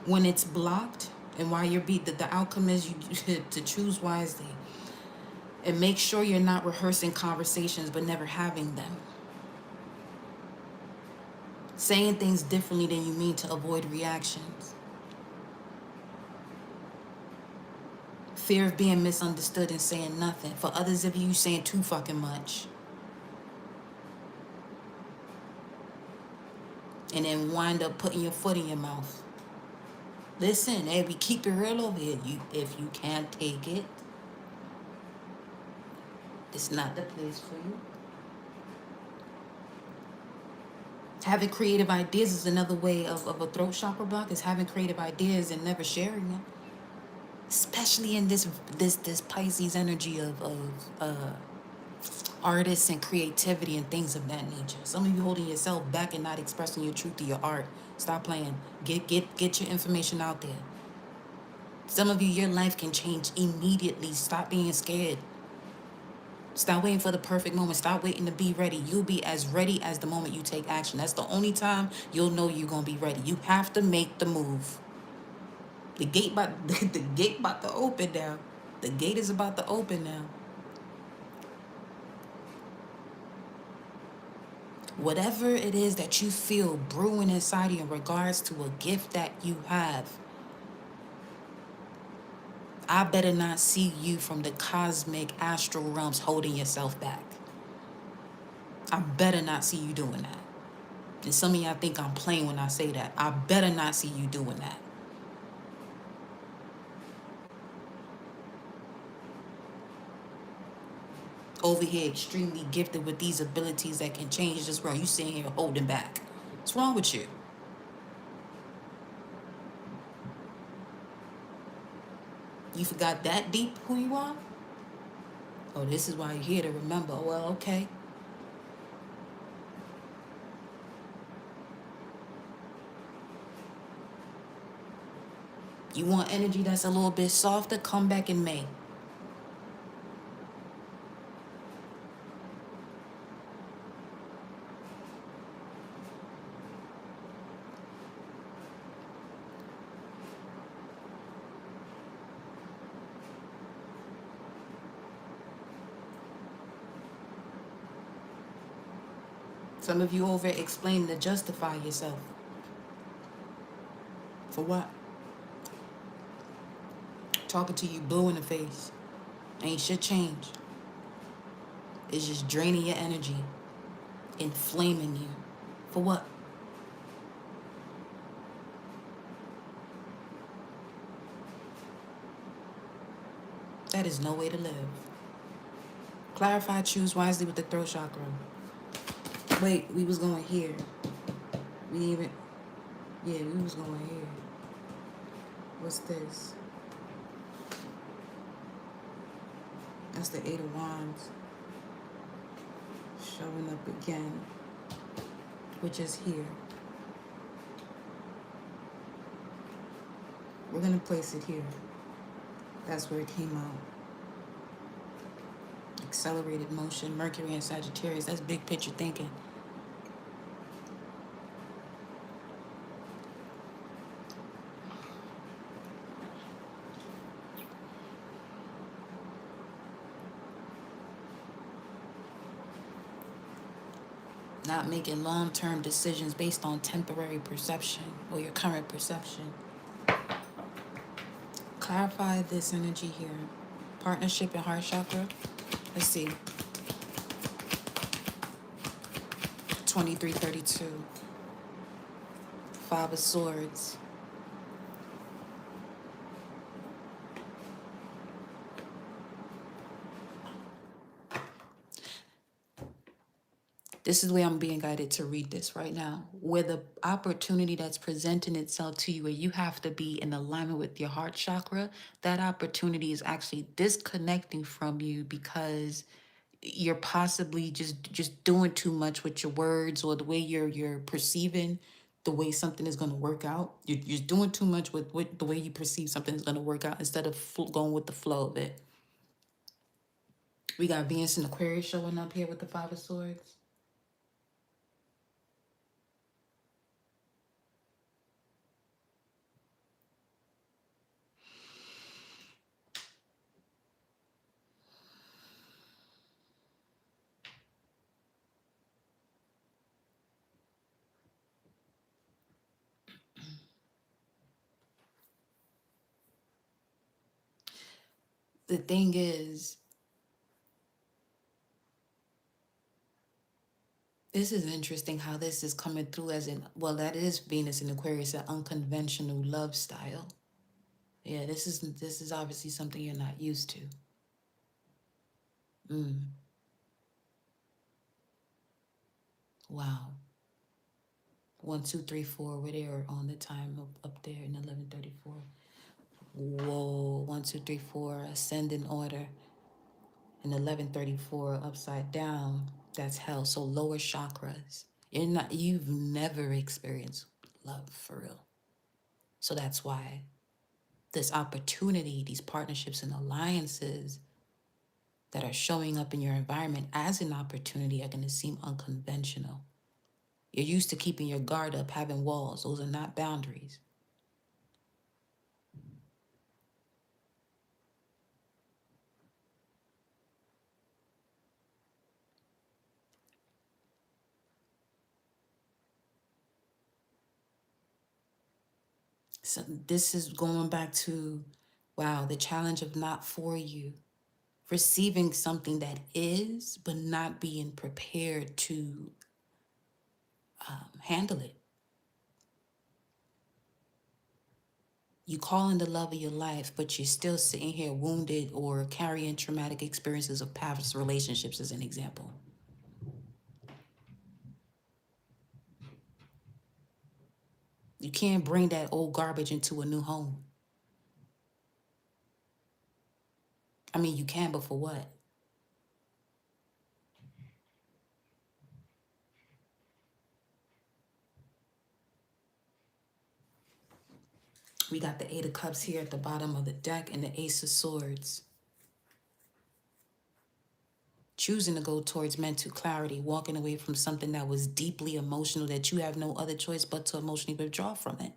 S1: When it's blocked, and why you're the outcome is you to choose wisely. And make sure you're not rehearsing conversations but never having them. Saying things differently than you mean to avoid reactions. Fear of being misunderstood and saying nothing. For others of you, saying too fucking much. And then wind up putting your foot in your mouth. Listen, hey, we keep it real over here. If you can't take it, it's not the place for you. Having creative ideas is another way of a throat chakra block, is having creative ideas and never sharing them. Especially in this Pisces energy of artists and creativity and things of that nature. Some of you holding yourself back and not expressing your truth to your art. Stop playing. Get your information out there. Some of you, your life can change immediately. Stop being scared. Stop waiting for the perfect moment. Stop waiting to be ready. You'll be as ready as the moment you take action. That's the only time you'll know you're gonna be ready. You have to make the move. The gate about to open now. The gate is about to open now. Whatever it is that you feel brewing inside you in regards to a gift that you have, I better not see you from the cosmic astral realms holding yourself back. I better not see you doing that. And some of y'all think I'm playing when I say that. I better not see you doing that. Over here, extremely gifted with these abilities that can change this world. You sitting here holding back. What's wrong with you? You forgot that deep who you are? Oh, this is why you're here, to remember. Well, okay. You want energy that's a little bit softer? Come back in May. Some of you over explain to justify yourself. For what? Talking to you blue in the face. Ain't shit change. It's just draining your energy, inflaming you. For what? That is no way to live. Clarify, choose wisely with the throat chakra. Wait, we was going here. We didn't even, yeah, we was going here. What's this? That's the Eight of Wands. Showing up again. Which is here. We're gonna place it here. That's where it came out. Accelerated motion, Mercury and Sagittarius. That's big picture thinking. Not making long-term decisions based on temporary perception or your current perception. Clarify this energy here. Partnership and heart chakra. Let's see. 2332. Five of Swords. This is the way I'm being guided to read this right now. Where the opportunity that's presenting itself to you, where you have to be in alignment with your heart chakra, that opportunity is actually disconnecting from you because you're possibly just doing too much with your words or the way you're perceiving the way something is going to work out. You're doing too much with the way you perceive something is going to work out instead of going with the flow of it. We got Venus and Aquarius showing up here with the Five of Swords. The thing is, this is interesting how this is coming through as in, well, that is Venus in Aquarius, an unconventional love style. Yeah, this is obviously something you're not used to. Wow. 1, 2, 3, 4. We're there on the time up there in 1134. Whoa. 1, 2, 3, 4. Ascending order. In 1134 upside down. That's hell. So lower chakras. You've never experienced love for real. So that's why this opportunity, these partnerships and alliances that are showing up in your environment as an opportunity are going to seem unconventional. You're used to keeping your guard up, having walls. Those are not boundaries. So this is going back to, wow, the challenge of not for you. Receiving something that is, but not being prepared to handle it. You call in the love of your life, but you're still sitting here wounded or carrying traumatic experiences of past relationships, as an example. You can't bring that old garbage into a new home. I mean, you can, but for what? We got the Eight of Cups here at the bottom of the deck and the Ace of Swords. Choosing to go towards mental clarity, walking away from something that was deeply emotional that you have no other choice but to emotionally withdraw from it.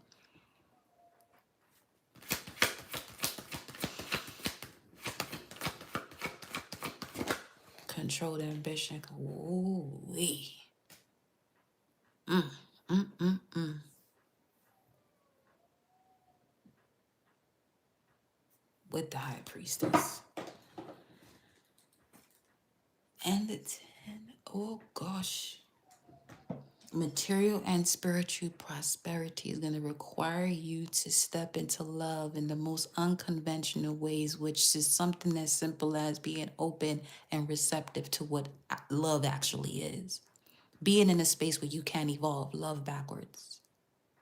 S1: Controlled ambition. Ooh-wee. With the High Priestess. And the 10. Oh, gosh. Material and spiritual prosperity is going to require you to step into love in the most unconventional ways, which is something as simple as being open and receptive to what love actually is. Being in a space where you can evolve, love backwards,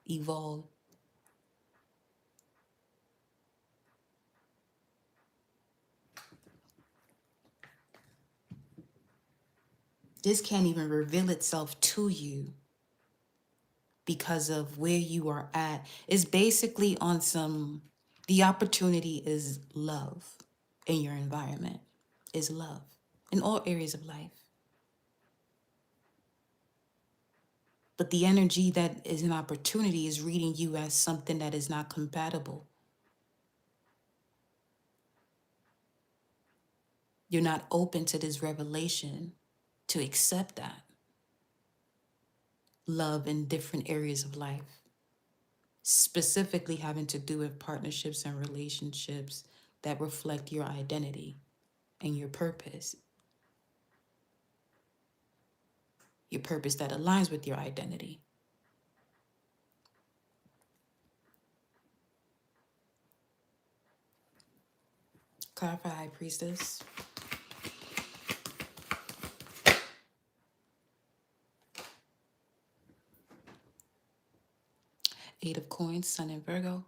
S1: evolve. This can't even reveal itself to you because of where you are at. It's basically on some, the opportunity is love in your environment, is love in all areas of life. But the energy that is an opportunity is reading you as something that is not compatible. You're not open to this revelation to accept that love in different areas of life, specifically having to do with partnerships and relationships that reflect your identity and your purpose that aligns with your identity. Clarify, High Priestess. Eight of Coins, Sun in Virgo.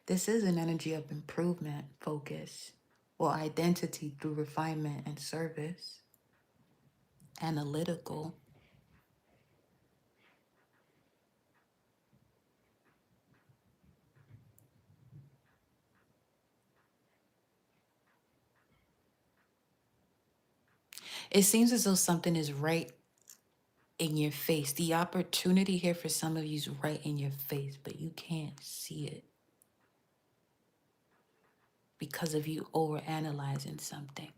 S1: This is an energy of improvement, focus, or identity through refinement and service. Analytical. It seems as though something is right in your face. The opportunity here for some of you is right in your face, but you can't see it because of you overanalyzing something.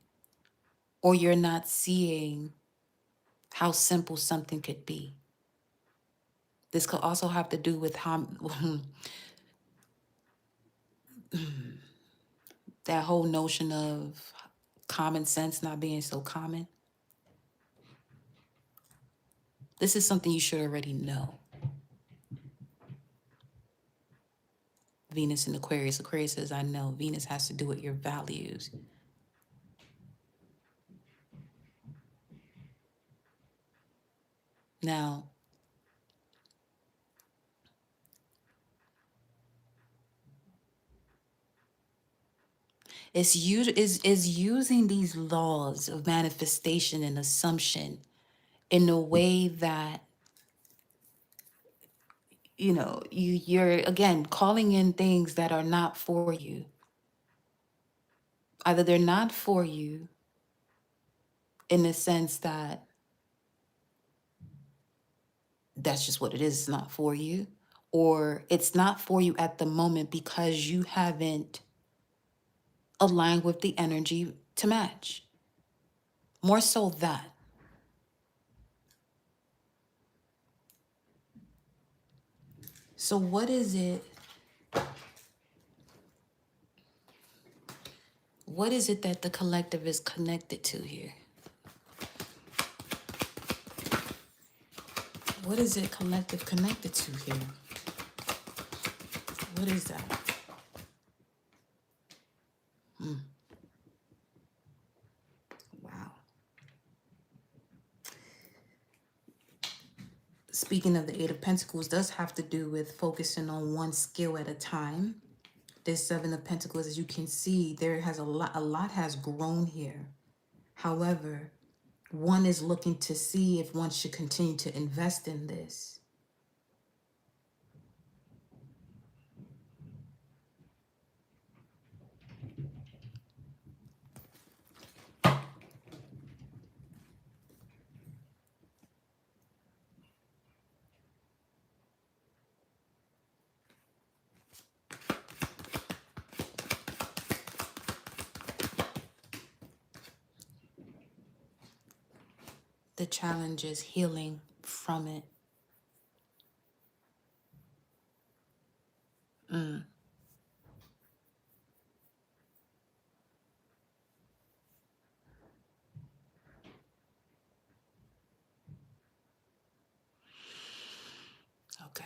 S1: Or you're not seeing how simple something could be. This could also have to do with how that whole notion of common sense not being so common. This is something you should already know. Venus in Aquarius. Aquarius says, I know. Venus has to do with your values. Now, is using these laws of manifestation and assumption in a way that, you're again calling in things that are not for you. Either they're not for you in the sense that that's just what it is, it's not for you, or it's not for you at the moment because you haven't aligned with the energy to match. More so that. So what is it? What is it that the collective is connected to here? What is it collective connected to here? What is that? Wow. Speaking of the Eight of Pentacles, does have to do with focusing on one skill at a time. This Seven of Pentacles, as you can see, there has a lot has grown here. However, one is looking to see if one should continue to invest in this. The challenge is healing from it. Okay.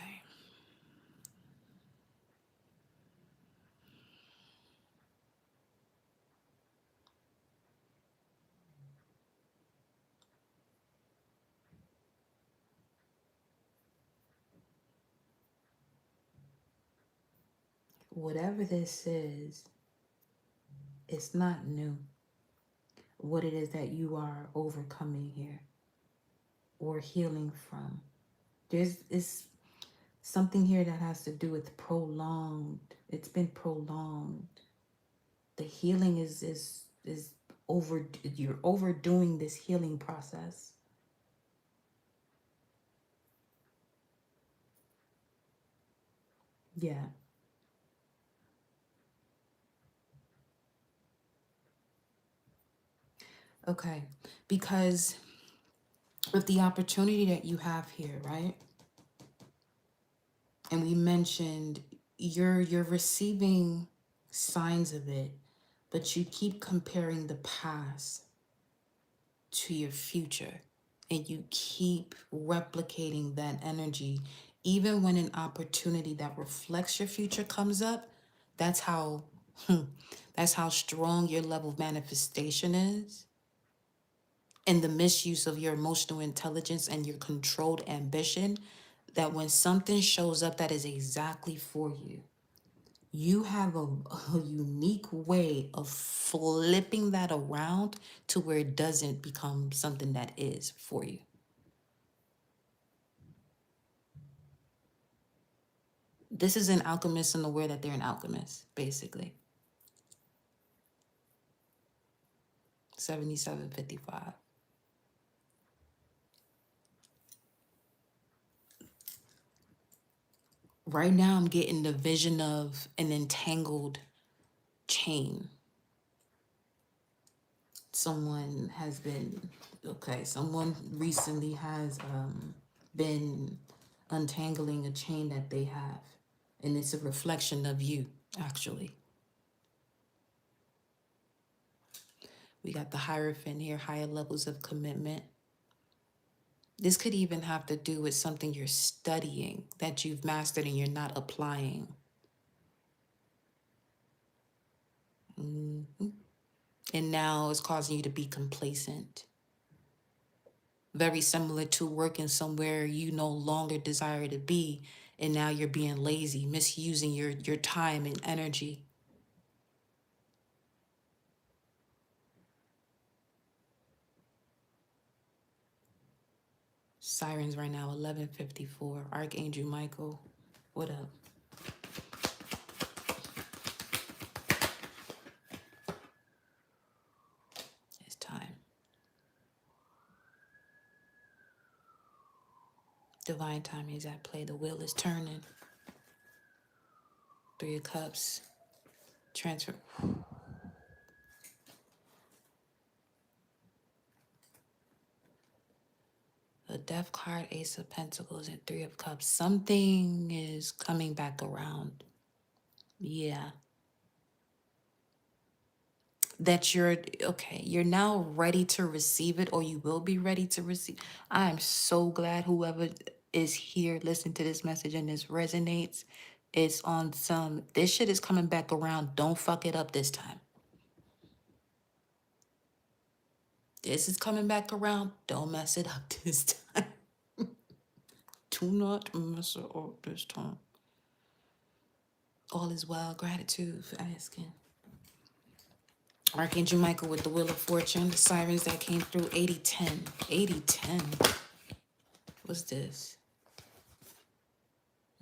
S1: Whatever this is, it's not new. What it is that you are overcoming here or healing from. There's is something here that has to do with prolonged. It's been prolonged. The healing is over. You're overdoing this healing process. Yeah. Okay. Because with the opportunity that you have here, right? And we mentioned you're receiving signs of it, but you keep comparing the past to your future, and you keep replicating that energy even when an opportunity that reflects your future comes up. That's how that's how strong your level of manifestation is, and the misuse of your emotional intelligence and your controlled ambition, that when something shows up that is exactly for you, you have a unique way of flipping that around to where it doesn't become something that is for you. This is an alchemist in the way that they're an alchemist, basically. 7755. Right now, I'm getting the vision of an entangled chain. Someone has been, okay, someone recently has been untangling a chain that they have. And it's a reflection of you, actually. We got the Hierophant here, higher levels of commitment. This could even have to do with something you're studying that you've mastered and you're not applying. And now it's causing you to be complacent. Very similar to working somewhere you no longer desire to be, and now you're being lazy, misusing your time and energy. Sirens right now, 11:54. Archangel Michael, what up? It's time. Divine timing is at play. The wheel is turning. 3 of Cups. Transfer. The Death card, Ace of Pentacles, and 3 of Cups. Something is coming back around. Yeah. That you're okay, you're now ready to receive it, or you will be ready to receive. I am so glad whoever is here listening to this message and this resonates. It's on some, this shit is coming back around. Don't fuck it up this time. This is coming back around. Don't mess it up this time. Do not mess it up this time. All is well. Gratitude for asking. Archangel Michael with the Wheel of Fortune. The sirens that came through. 8010. 8010. What's this?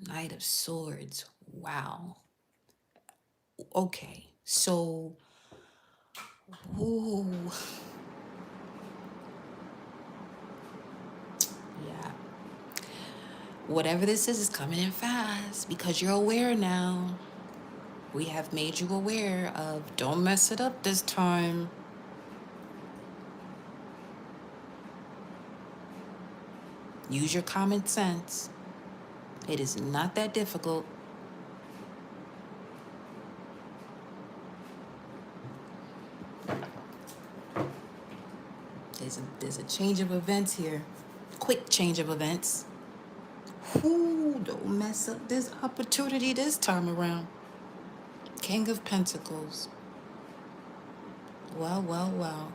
S1: Knight of Swords. Wow. Okay. So, ooh. Yeah. Whatever this is coming in fast because you're aware now. We have made you aware of don't mess it up this time. Use your common sense. It is not that difficult. There's a change of events here. Quick change of events. Ooh, don't mess up this opportunity this time around. King of Pentacles. Well, well, well.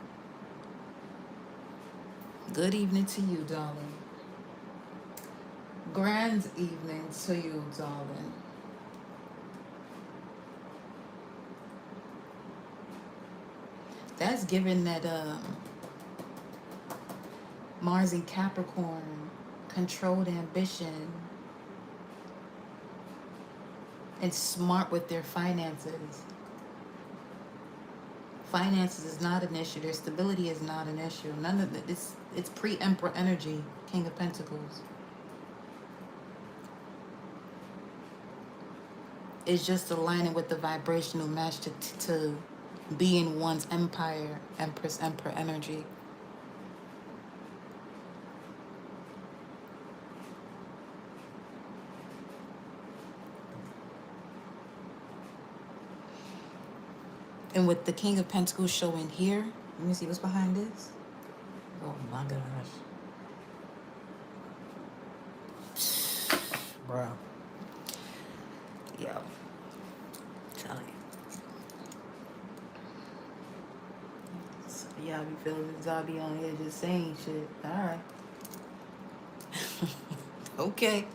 S1: Good evening to you, darling. Grand evening to you, darling. That's given that Mars in Capricorn, controlled ambition, and smart with their finances. Finances is not an issue. Their stability is not an issue. None of it. It's pre-emperor energy, King of Pentacles. It's just aligning with the vibrational match to be in one's empire, Empress, Emperor energy. And with the King of Pentacles showing here, let me see what's behind this. Oh my gosh. Bro. Yo. Tell you. So y'all be feeling zombie on here just saying shit. Alright. Okay.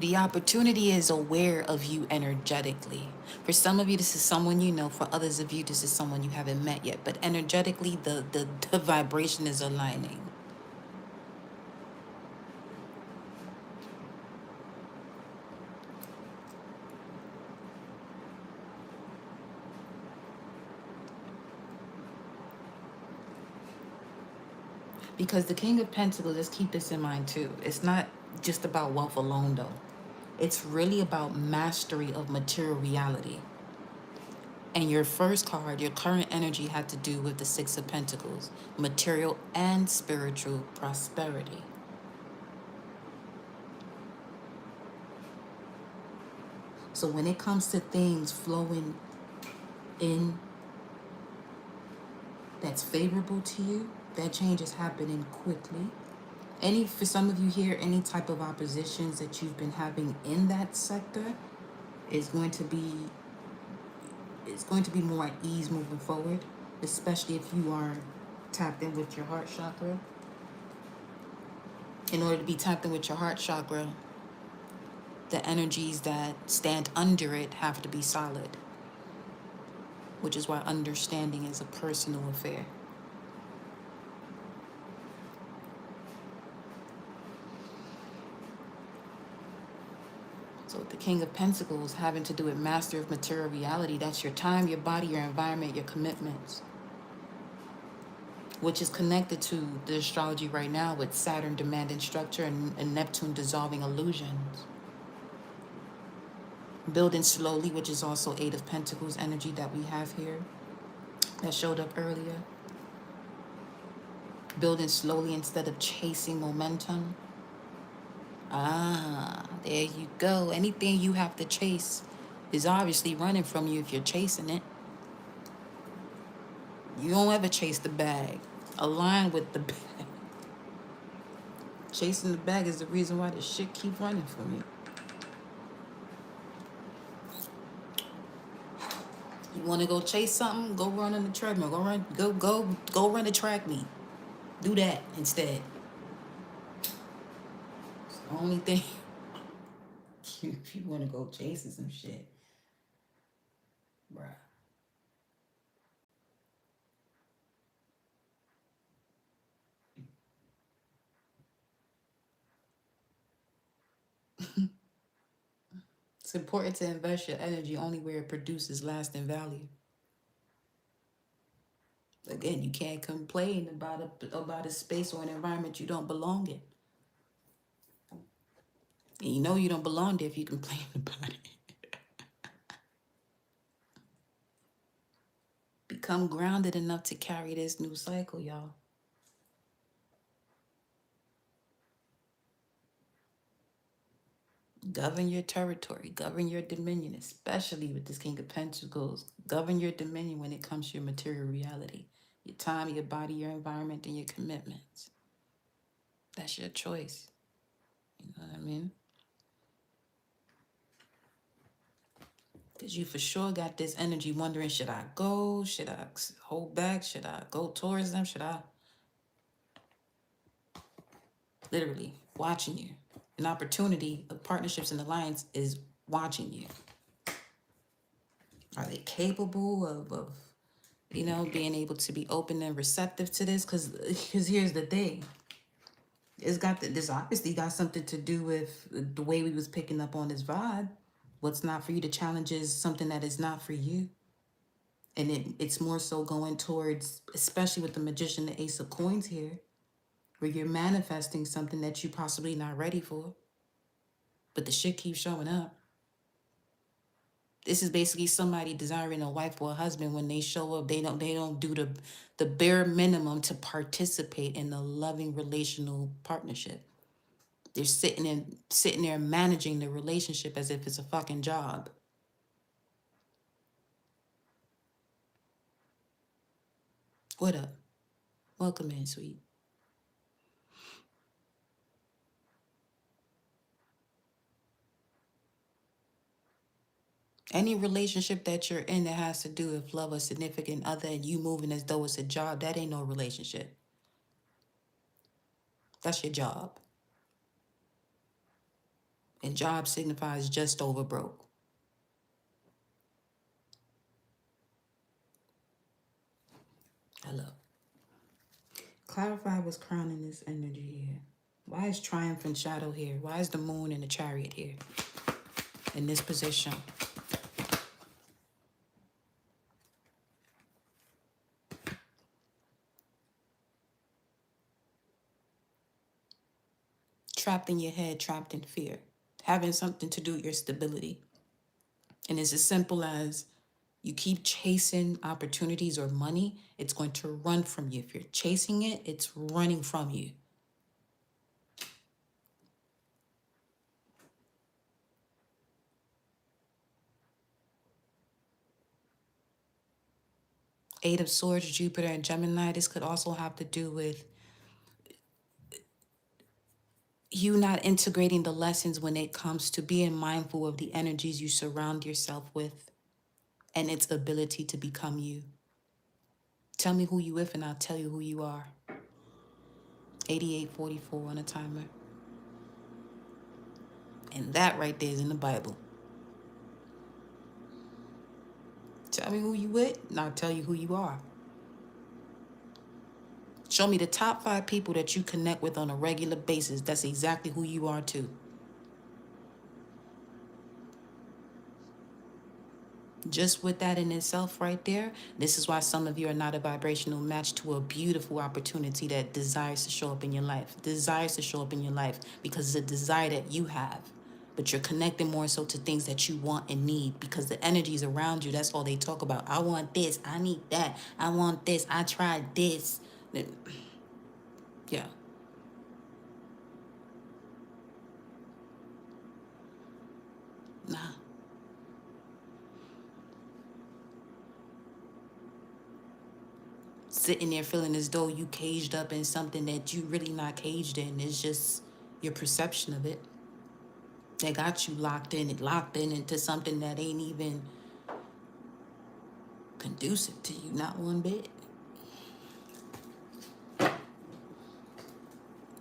S1: The opportunity is aware of you energetically. For some of you, this is someone you know. For others of you, this is someone you haven't met yet. But energetically, the vibration is aligning. Because the King of Pentacles, let's keep this in mind too. It's not just about wealth alone, though. It's really about mastery of material reality. And your first card, your current energy, had to do with the Six of Pentacles, material and spiritual prosperity. So when it comes to things flowing in that's favorable to you, that change is happening quickly. For some of you here, any type of oppositions that you've been having in that sector is going to be more at ease moving forward, especially if you are tapped in with your heart chakra. In order to be tapped in with your heart chakra, the energies that stand under it have to be solid, which is why understanding is a personal affair. So the King of Pentacles having to do with master of material reality, that's your time, your body, your environment, your commitments, which is connected to the astrology right now with Saturn demanding structure and Neptune dissolving illusions. Building slowly, which is also Eight of Pentacles energy that we have here, that showed up earlier. Building slowly instead of chasing momentum. Ah, there you go. Anything you have to chase is obviously running from you if you're chasing it. You don't ever chase the bag. Align with the bag. Chasing the bag is the reason why this shit keep running from you. You want to go chase something? Go run on the treadmill. Go run the track meet. Do that instead. It's the only thing. If you want to go chasing some shit, bruh. It's important to invest your energy only where it produces lasting value. Again, you can't complain about a space or an environment you don't belong in. And you know you don't belong there if you complain about it. Become grounded enough to carry this new cycle, y'all. Govern your territory, govern your dominion, especially with this King of Pentacles. Govern your dominion when it comes to your material reality. Your time, your body, your environment, and your commitments. That's your choice. You know what I mean? Because you for sure got this energy wondering, should I go? Should I hold back? Should I go towards them? Should I? Literally watching you. An opportunity of partnerships and alliance is watching you. Are they capable of being able to be open and receptive to this? Because here's the thing. This obviously got something to do with the way we was picking up on this vibe. What's not for you to challenge is something that is not for you. And it's more so going towards, especially with the magician, the ace of coins here, where you're manifesting something that you possibly not ready for. But the shit keeps showing up. This is basically somebody desiring a wife or a husband. When they show up, they don't do the bare minimum to participate in a loving relational partnership. They're sitting there managing the relationship as if it's a fucking job. What up? Welcome in, sweet. Any relationship that you're in that has to do with love or significant other and you moving as though it's a job, that ain't no relationship. That's your job. And job signifies just over broke. Hello. Clarify what's crowning this energy here. Why is triumph and shadow here? Why is the moon and the chariot here in this position? Trapped in your head, trapped in fear, having something to do with your stability. And it's as simple as you keep chasing opportunities or money, it's going to run from you. If you're chasing it, it's running from you. Eight of Swords, Jupiter, and Gemini. This could also have to do with you not integrating the lessons when it comes to being mindful of the energies you surround yourself with and its ability to become you. Tell me who you with and I'll tell you who you are. 8844 on a timer. And that right there is in the Bible. Tell me who you with and I'll tell you who you are. Show me the top 5 people that you connect with on a regular basis. That's exactly who you are too. Just with that in itself right there, this is why some of you are not a vibrational match to a beautiful opportunity that desires to show up in your life. Desires to show up in your life because it's a desire that you have. But you're connecting more so to things that you want and need because the energies around you, that's all they talk about. I want this. I need that. I want this. I tried this. Yeah. Nah. Sitting there feeling as though you caged up in something that you really not caged in. It's just your perception of it. That got you locked in into something that ain't even conducive to you, not one bit.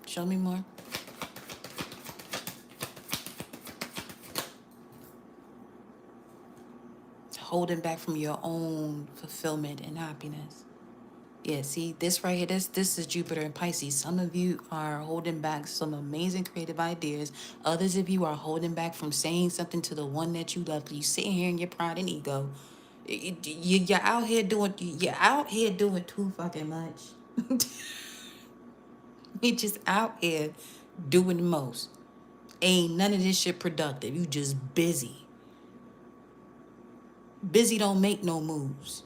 S1: Show me more. Holding back from your own fulfillment and happiness. Yeah, see, this right here, this is Jupiter and Pisces. Some of you are holding back some amazing creative ideas. Others of you are holding back from saying something to the one that you love. You sitting here in your pride and ego. You're out here doing too fucking much. You're just out here doing the most. Ain't none of this shit productive. You just busy. Busy don't make no moves.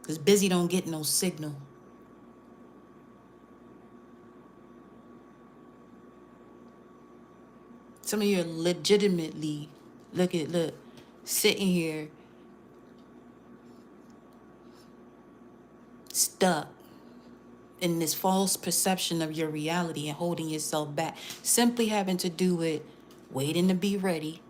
S1: Because busy don't get no signal. Some of you are legitimately, look, sitting here stuck in this false perception of your reality and holding yourself back, simply having to do with waiting to be ready.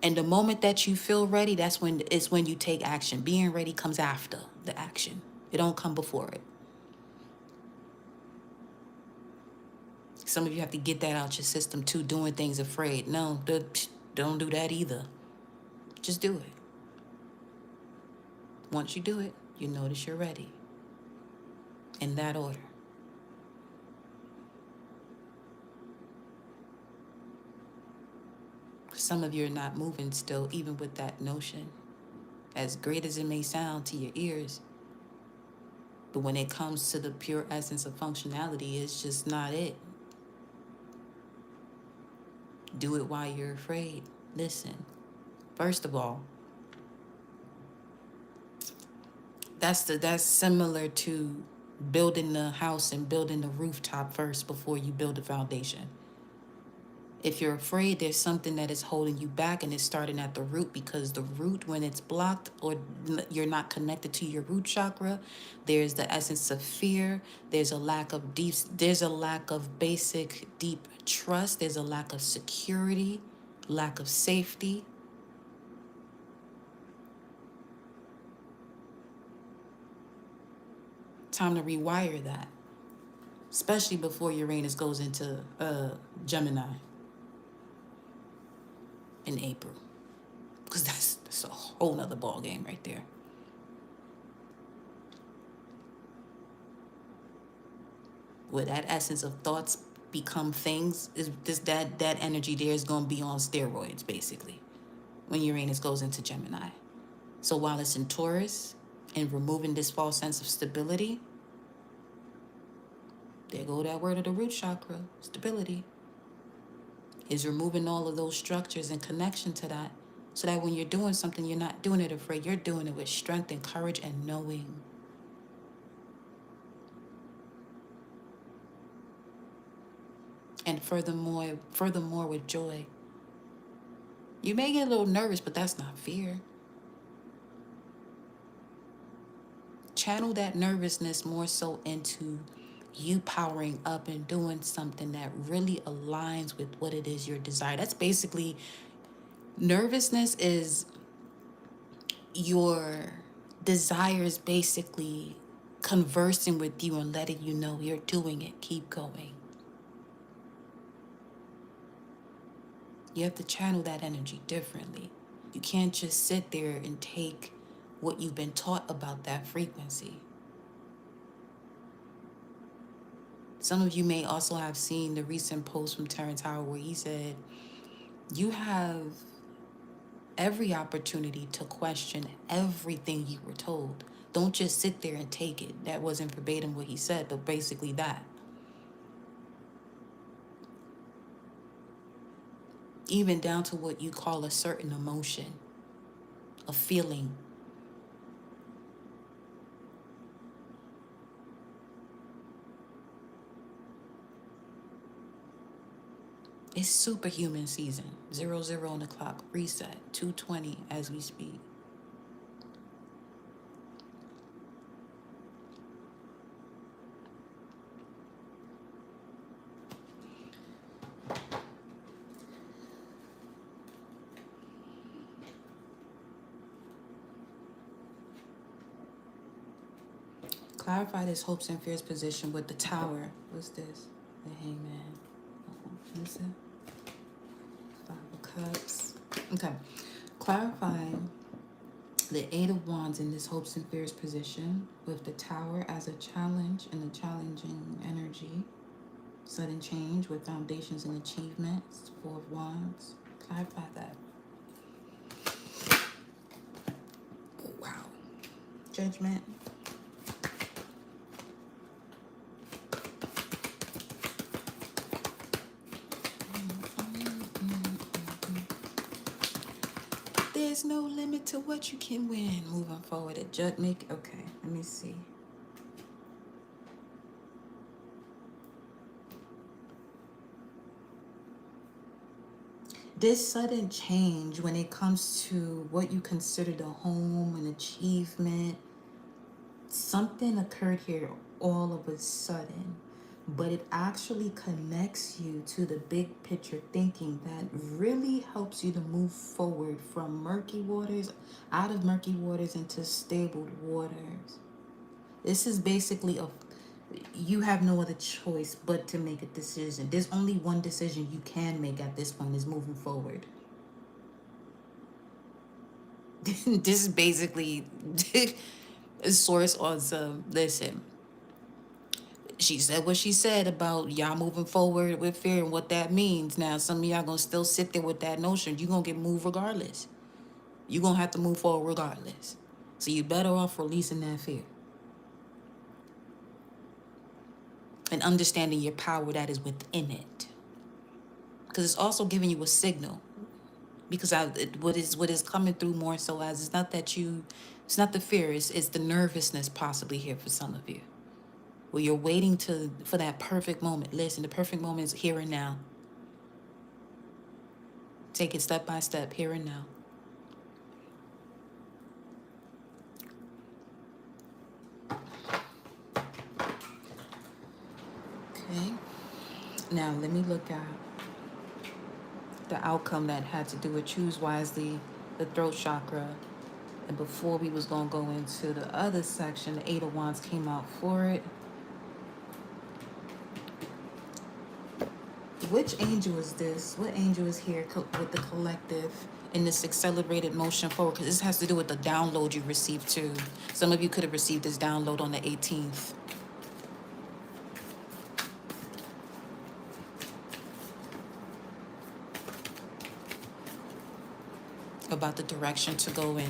S1: And the moment that you feel ready, that's when it's when you take action. Being ready comes after the action. It don't come before it. Some of you have to get that out your system too, doing things afraid. No, don't do that either. Just do it. Once you do it, you notice you're ready. In that order. Some of you are not moving still, even with that notion. As great as it may sound to your ears, but when it comes to the pure essence of functionality, it's just not it. Do it while you're afraid. Listen, first of all, that's similar to building the house and building the rooftop first before you build the foundation. If you're afraid, there's something that is holding you back, and it's starting at the root, because the root, when it's blocked or you're not connected to your root chakra, there's the essence of fear. There's a lack of basic deep trust. There's a lack of security, lack of safety. Time to rewire that, especially before Uranus goes into Gemini in April, because that's a whole nother ball game right there. Where that essence of thoughts become things, is this that energy there is going to be on steroids basically when Uranus goes into Gemini. So while it's in Taurus and removing this false sense of stability, there go that word of the root chakra, stability, is removing all of those structures and connection to that, so that when you're doing something, you're not doing it afraid. You're doing it with strength and courage and knowing. And furthermore with joy. You may get a little nervous, but that's not fear. Channel that nervousness more so into you powering up and doing something that really aligns with what it is your desire. That's basically, nervousness is your desires basically conversing with you and letting you know you're doing it. Keep going. You have to channel that energy differently. You can't just sit there and take what you've been taught about that frequency. Some of you may also have seen the recent post from Terrence Howard where he said, you have every opportunity to question everything you were told. Don't just sit there and take it. That wasn't verbatim what he said, but basically that. Even down to what you call a certain emotion, a feeling. It's superhuman season. 00 on the clock. Reset. 2:20 as we speak. Clarify this hopes and fears position with the Tower. What's this? The Hangman. What's it? 5 of Cups. Okay. Clarify the 8 of Wands in this hopes and fears position with the Tower as a challenge and a challenging energy. Sudden change with foundations and achievements. 4 of Wands. Clarify that. Wow. Judgment. There's no limit to what you can win. Moving forward at Judgment. Okay, let me see. This sudden change when it comes to what you consider the home, an achievement, Something occurred here all of a sudden, but it actually connects you to the big picture thinking that really helps you to move forward from murky waters, out of murky waters into stable waters. This is basically a you have no other choice but to make a decision. There's only one decision you can make at this point is moving forward. This is basically a source on some listen. She said what she said about y'all moving forward with fear and what that means. Now some of y'all gonna still sit there with that notion. You're gonna get moved regardless. You're gonna have to move forward regardless. So you're better off releasing that fear and understanding your power that is within it. Because it's also giving you a signal. Because what is coming through more so as it's not that you, it's not the fear, it's the nervousness possibly here for some of you. Where you're waiting for that perfect moment. Listen, the perfect moment is here and now. Take it step by step, here and now. Okay. Now let me look at the outcome that had to do with choose wisely, the throat chakra. And before we was gonna go into the other section, the Eight of Wands came out for it. Which angel is this? What angel is here with the collective in this accelerated motion forward? Because this has to do with the download you received too. Some of you could have received this download on the 18th. About the direction to go in.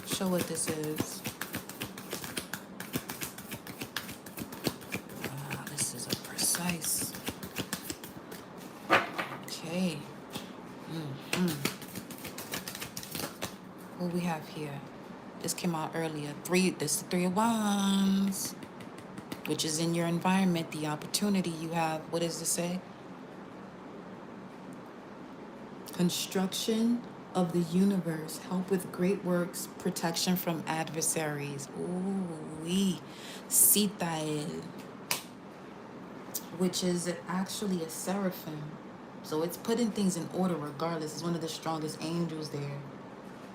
S1: Show what this is. This is a precise. Okay. What we have here? This came out earlier. This is the Three of Wands, which is in your environment, the opportunity you have. What does this say? Construction of the universe, help with great works, protection from adversaries. Ooh, Sitael, which is actually a seraphim. So it's putting things in order regardless. It's one of the strongest angels there.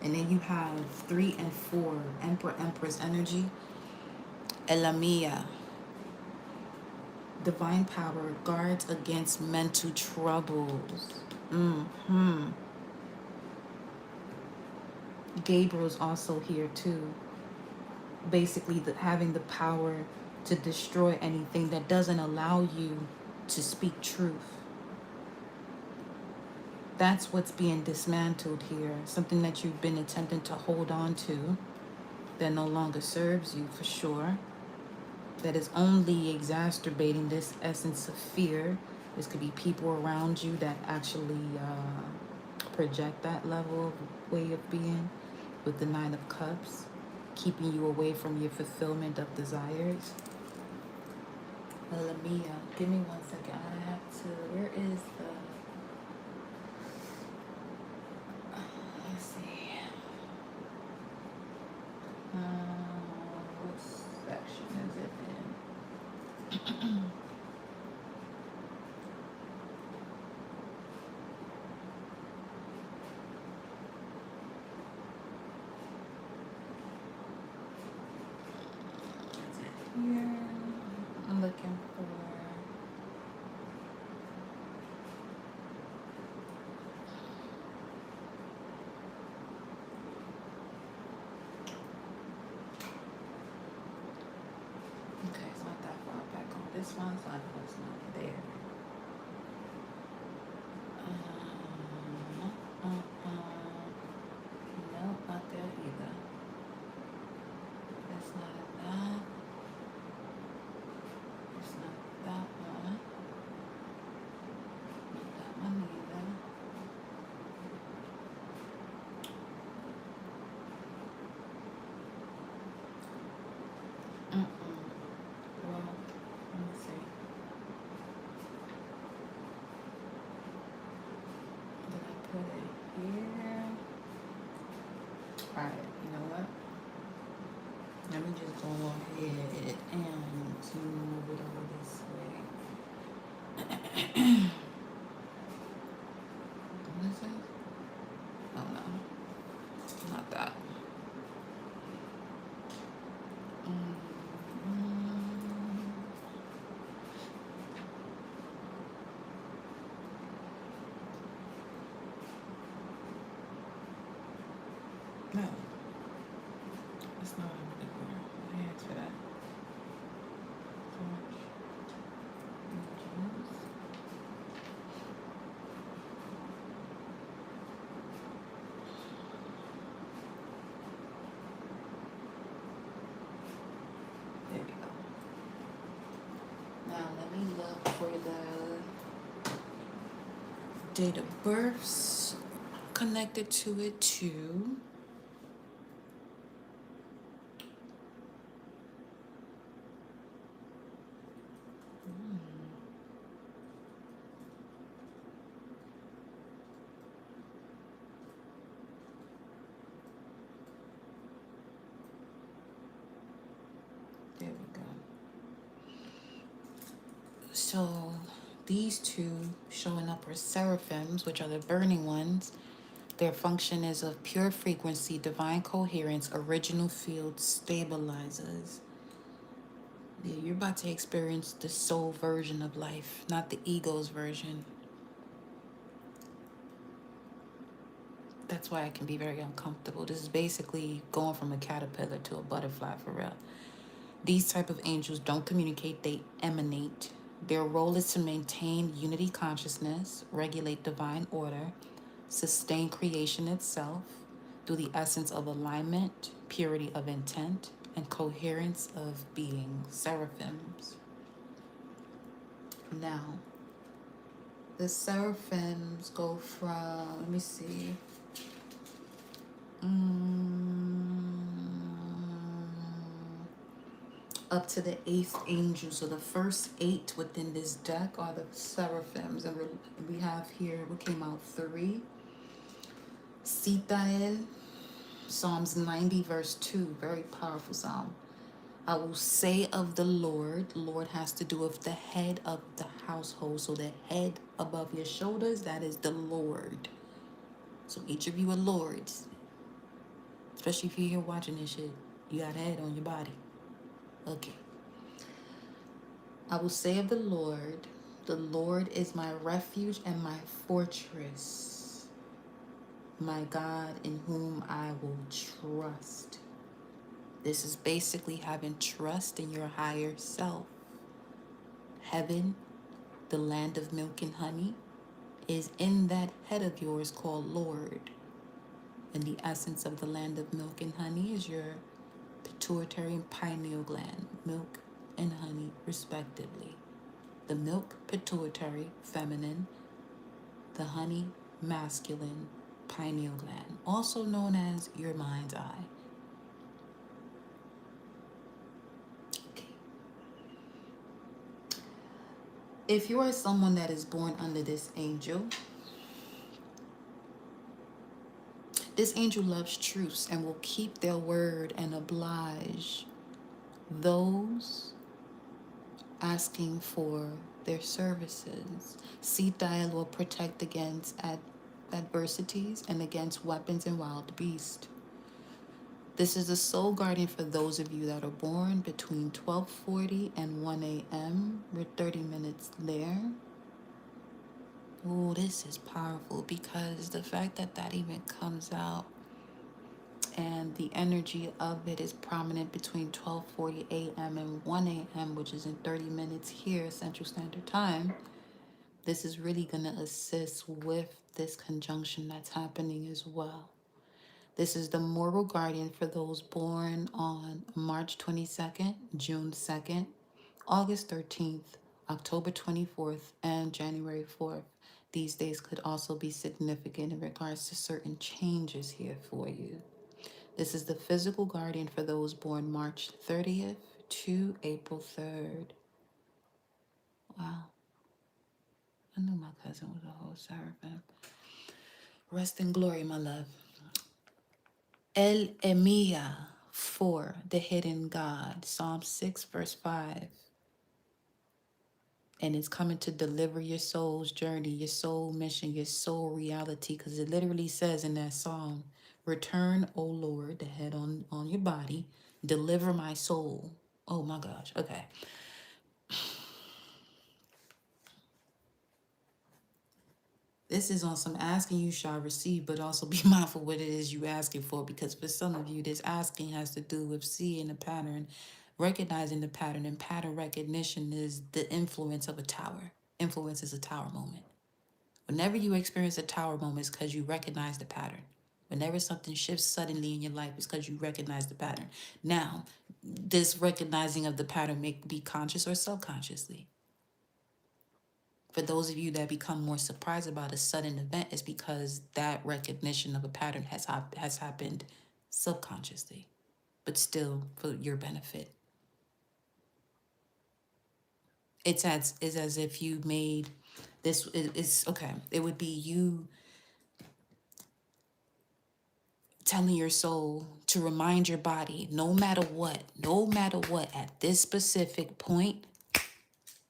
S1: And then you have 3 and 4, Emperor, Empress energy. Elamia, divine power, guards against mental troubles. Gabriel's also here too. Basically, having the power to destroy anything that doesn't allow you to speak truth. That's what's being dismantled here. Something that you've been attempting to hold on to that no longer serves you for sure. That is only exacerbating this essence of fear. This could be people around you that actually project that level of way of being with the 9 of Cups, keeping you away from your fulfillment of desires. Lamia, give me 1 second. I have to, where is the, let's see. What section is it in? Here, I'm looking for. Okay, it's not that far back on this one, so I know it's not there. No, not there either. That's not that. It's not that one. Not that one either. Well, Alright, you know what? Let me just go ahead and move it over this way. What is it? Oh no, not that. No, it's not over there. I asked for that. George. There we go. Now let me look for the date of births connected to it too. There we go. So these two showing up are seraphims, which are the burning ones. Their function is of pure frequency, divine coherence, original field stabilizers. Yeah, you're about to experience the soul version of life, not the ego's version. That's why it can be very uncomfortable. This is basically going from a caterpillar to a butterfly for real. These type of angels don't communicate, they emanate. Their role is to maintain unity consciousness, regulate divine order, sustain creation itself through the essence of alignment, purity of intent, and coherence of being. Seraphims. Now, the seraphims go from, let me see, up to the eighth angel. So the first 8 within this deck are the seraphims. And we have here, what came out? 3. Sitael, Psalms 90 verse 2, very powerful psalm. I will say of the Lord has to do with the head of the household. So the head above your shoulders, that is the Lord. So each of you are lords. Especially if you're here watching this shit. You got a head on your body. Okay. I will say of the Lord is my refuge and my fortress, my God in whom I will trust. This is basically having trust in your higher self. Heaven, the land of milk and honey, is in that head of yours called Lord. And the essence of the land of milk and honey is your pituitary and pineal gland, milk and honey, respectively. The milk, pituitary, feminine, the honey, masculine, pineal gland, also known as your mind's eye. Okay. If you are someone that is born under this angel loves truths and will keep their word and oblige those asking for their services. Sitael will protect against adversities and against weapons and wild beasts. This is the soul guardian for those of you that are born between 12:40 and 1 a.m. We're 30 minutes there. Oh, this is powerful because the fact that that even comes out and the energy of it is prominent between 12:40 a.m. and 1 a.m., which is in 30 minutes here, Central Standard Time. This is really going to assist with this conjunction that's happening as well. This is the moral guardian for those born on March 22nd, June 2nd, August 13th, October 24th, and January 4th. These days could also be significant in regards to certain changes here for you. This is the physical guardian for those born March 30th to April 3rd. Wow. I knew my cousin was a whole seraphim. Rest in glory, my love. El Emiya, for the hidden God. Psalm 6, verse 5. And it's coming to deliver your soul's journey, your soul mission, your soul reality. Because it literally says in that song, return, O Lord, the head on your body, deliver my soul. Oh my gosh. Okay. This is on some asking you shall receive, but also be mindful what it is you asking for, because for some of you, this asking has to do with seeing a pattern, recognizing the pattern, and pattern recognition is the influence of a tower. Influence is a tower moment. Whenever you experience a tower moment, it's because you recognize the pattern. Whenever something shifts suddenly in your life, it's because you recognize the pattern. Now, this recognizing of the pattern may be conscious or subconsciously. For those of you that become more surprised about a sudden event, it's because that recognition of a pattern has happened subconsciously, but still for your benefit. It's as if you made this. It's okay. It would be you telling your soul to remind your body, no matter what, at this specific point,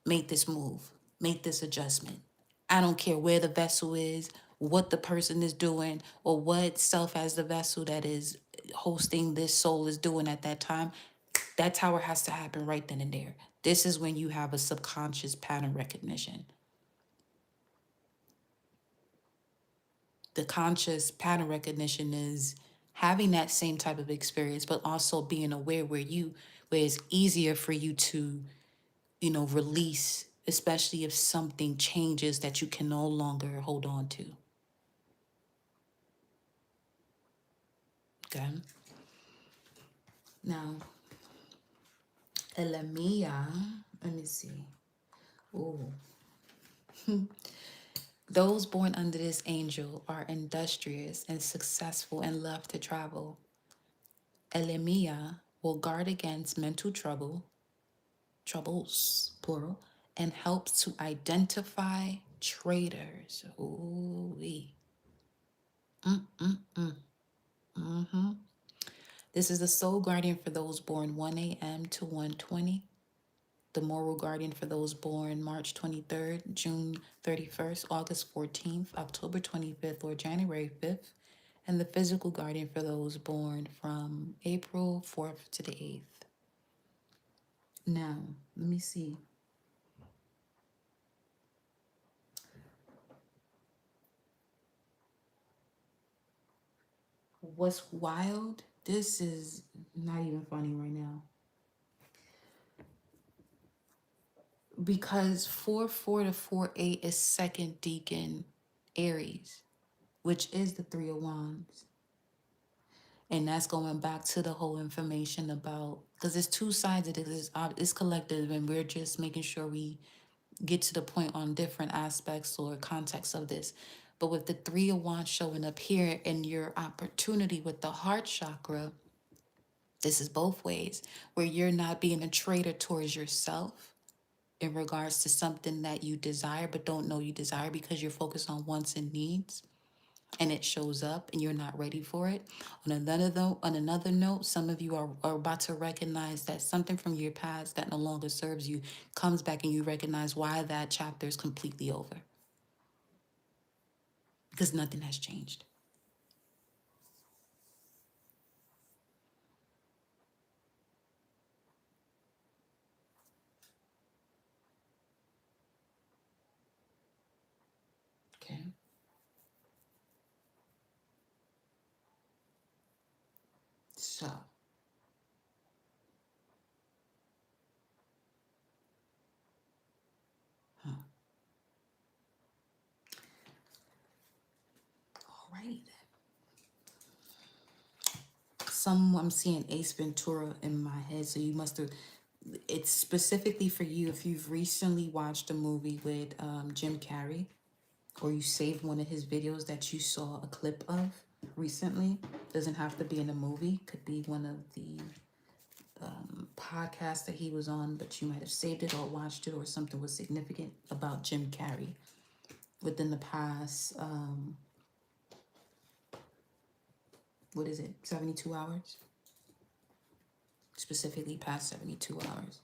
S1: make this move, make this adjustment. I don't care where the vessel is, what the person is doing, or what self as the vessel that is hosting this soul is doing at that time. That tower has to happen right then and there. This is when you have a subconscious pattern recognition. The conscious pattern recognition is having that same type of experience, but also being aware where it's easier for you to, release, especially if something changes that you can no longer hold on to. Okay. Now, Elamia, let me see. Ooh. Those born under this angel are industrious and successful and love to travel. Elamia will guard against mental troubles, plural, and helps to identify traitors. Ooh-wee. Mm-hmm. This is the soul guardian for those born 1 a.m. to 1:20. The moral guardian for those born March 23rd, June 31st, August 14th, October 25th, or January 5th. And the physical guardian for those born from April 4th to the 8th. Now, let me see. What's wild? This is not even funny right now. Because 4-4 to 4-8 is second deacon Aries, which is the Three of Wands. And that's going back to the whole information about, because there's two sides of this. It's collective, and we're just making sure we get to the point on different aspects or contexts of this. But with the Three of Wands showing up here and your opportunity with the heart chakra, this is both ways, where you're not being a traitor towards yourself in regards to something that you desire but don't know you desire because you're focused on wants and needs, and it shows up and you're not ready for it. On another note, some of you are about to recognize that something from your past that no longer serves you comes back, and you recognize why that chapter is completely over, because nothing has changed. Okay. So, all right. I'm seeing Ace Ventura in my head, so you must have. It's specifically for you if you've recently watched a movie with Jim Carrey, or you saved one of his videos that you saw a clip of recently. Doesn't have to be in a movie, could be one of the podcasts that he was on, but you might have saved it or watched it, or something was significant about Jim Carrey within the past what is it, 72 hours? Specifically past 72 hours.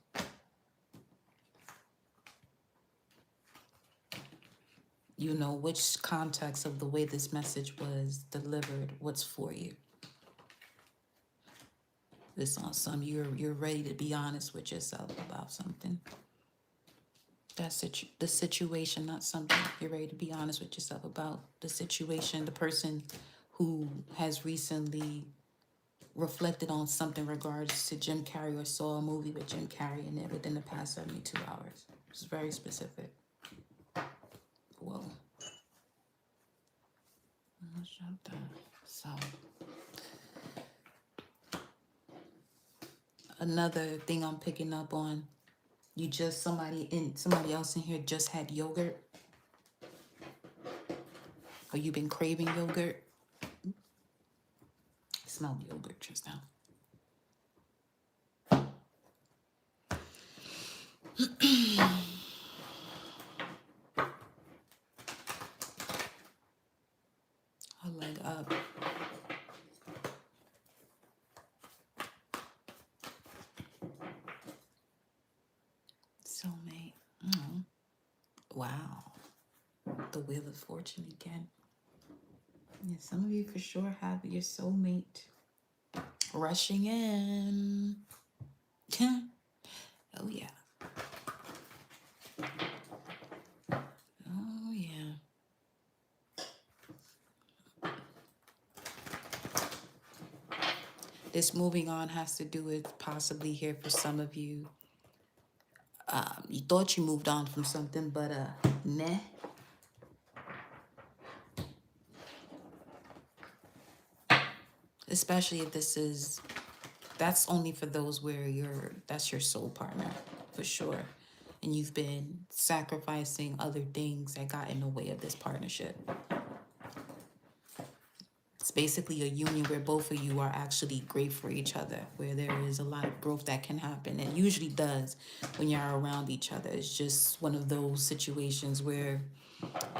S1: You know which context of the way this message was delivered, what's for you. This on some you're ready to be honest with yourself about something. That's the situation, not something. You're ready to be honest with yourself about the situation, the person who has recently reflected on something in regards to Jim Carrey or saw a movie with Jim Carrey in it within the past 72 hours. It's very specific. Whoa. So, another thing I'm picking up on, somebody else in here just had yogurt, or you've been craving yogurt. I smelled yogurt just now. A leg up. Soulmate. Wow. The Wheel of Fortune again. Yeah, some of you for sure have your soulmate rushing in. Oh yeah. Oh yeah. This moving on has to do with possibly here for some of you. You thought you moved on from something, but nah. Especially if that's only for those where that's your soul partner, for sure. And you've been sacrificing other things that got in the way of this partnership. It's basically a union where both of you are actually great for each other, where there is a lot of growth that can happen. It usually does when you're around each other. It's just one of those situations where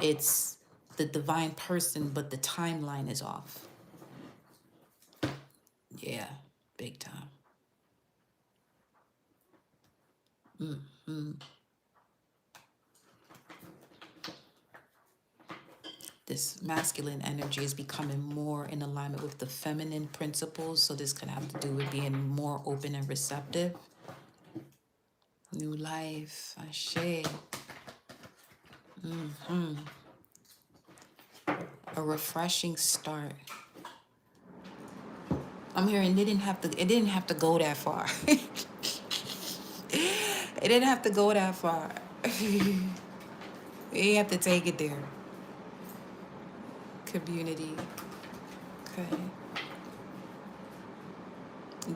S1: it's the divine person, but the timeline is off. Yeah, big time. This masculine energy is becoming more in alignment with the feminine principles. So this could have to do with being more open and receptive. New life, Ashe. A refreshing start. I'm hearing it didn't have to go that far. It didn't have to go that far. You have to take it there. Community. Okay.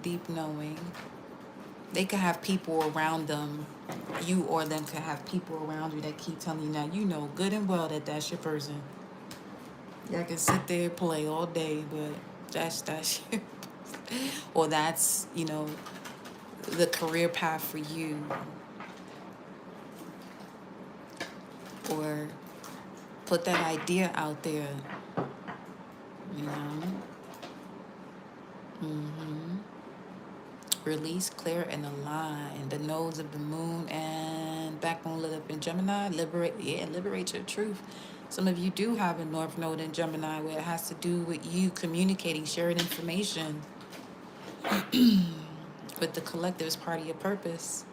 S1: Deep knowing. They could have people around them. You or them could have people around you that keep telling you, now you know good and well that that's your person. Y'all can sit there and play all day, but that's your or that's, the career path for you. Or put that idea out there, Release, clear, and align. The nodes of the moon and backbone lit up in Gemini. Liberate your truth. Some of you do have a north node in Gemini where it has to do with you communicating, sharing information with the collective as part of your purpose.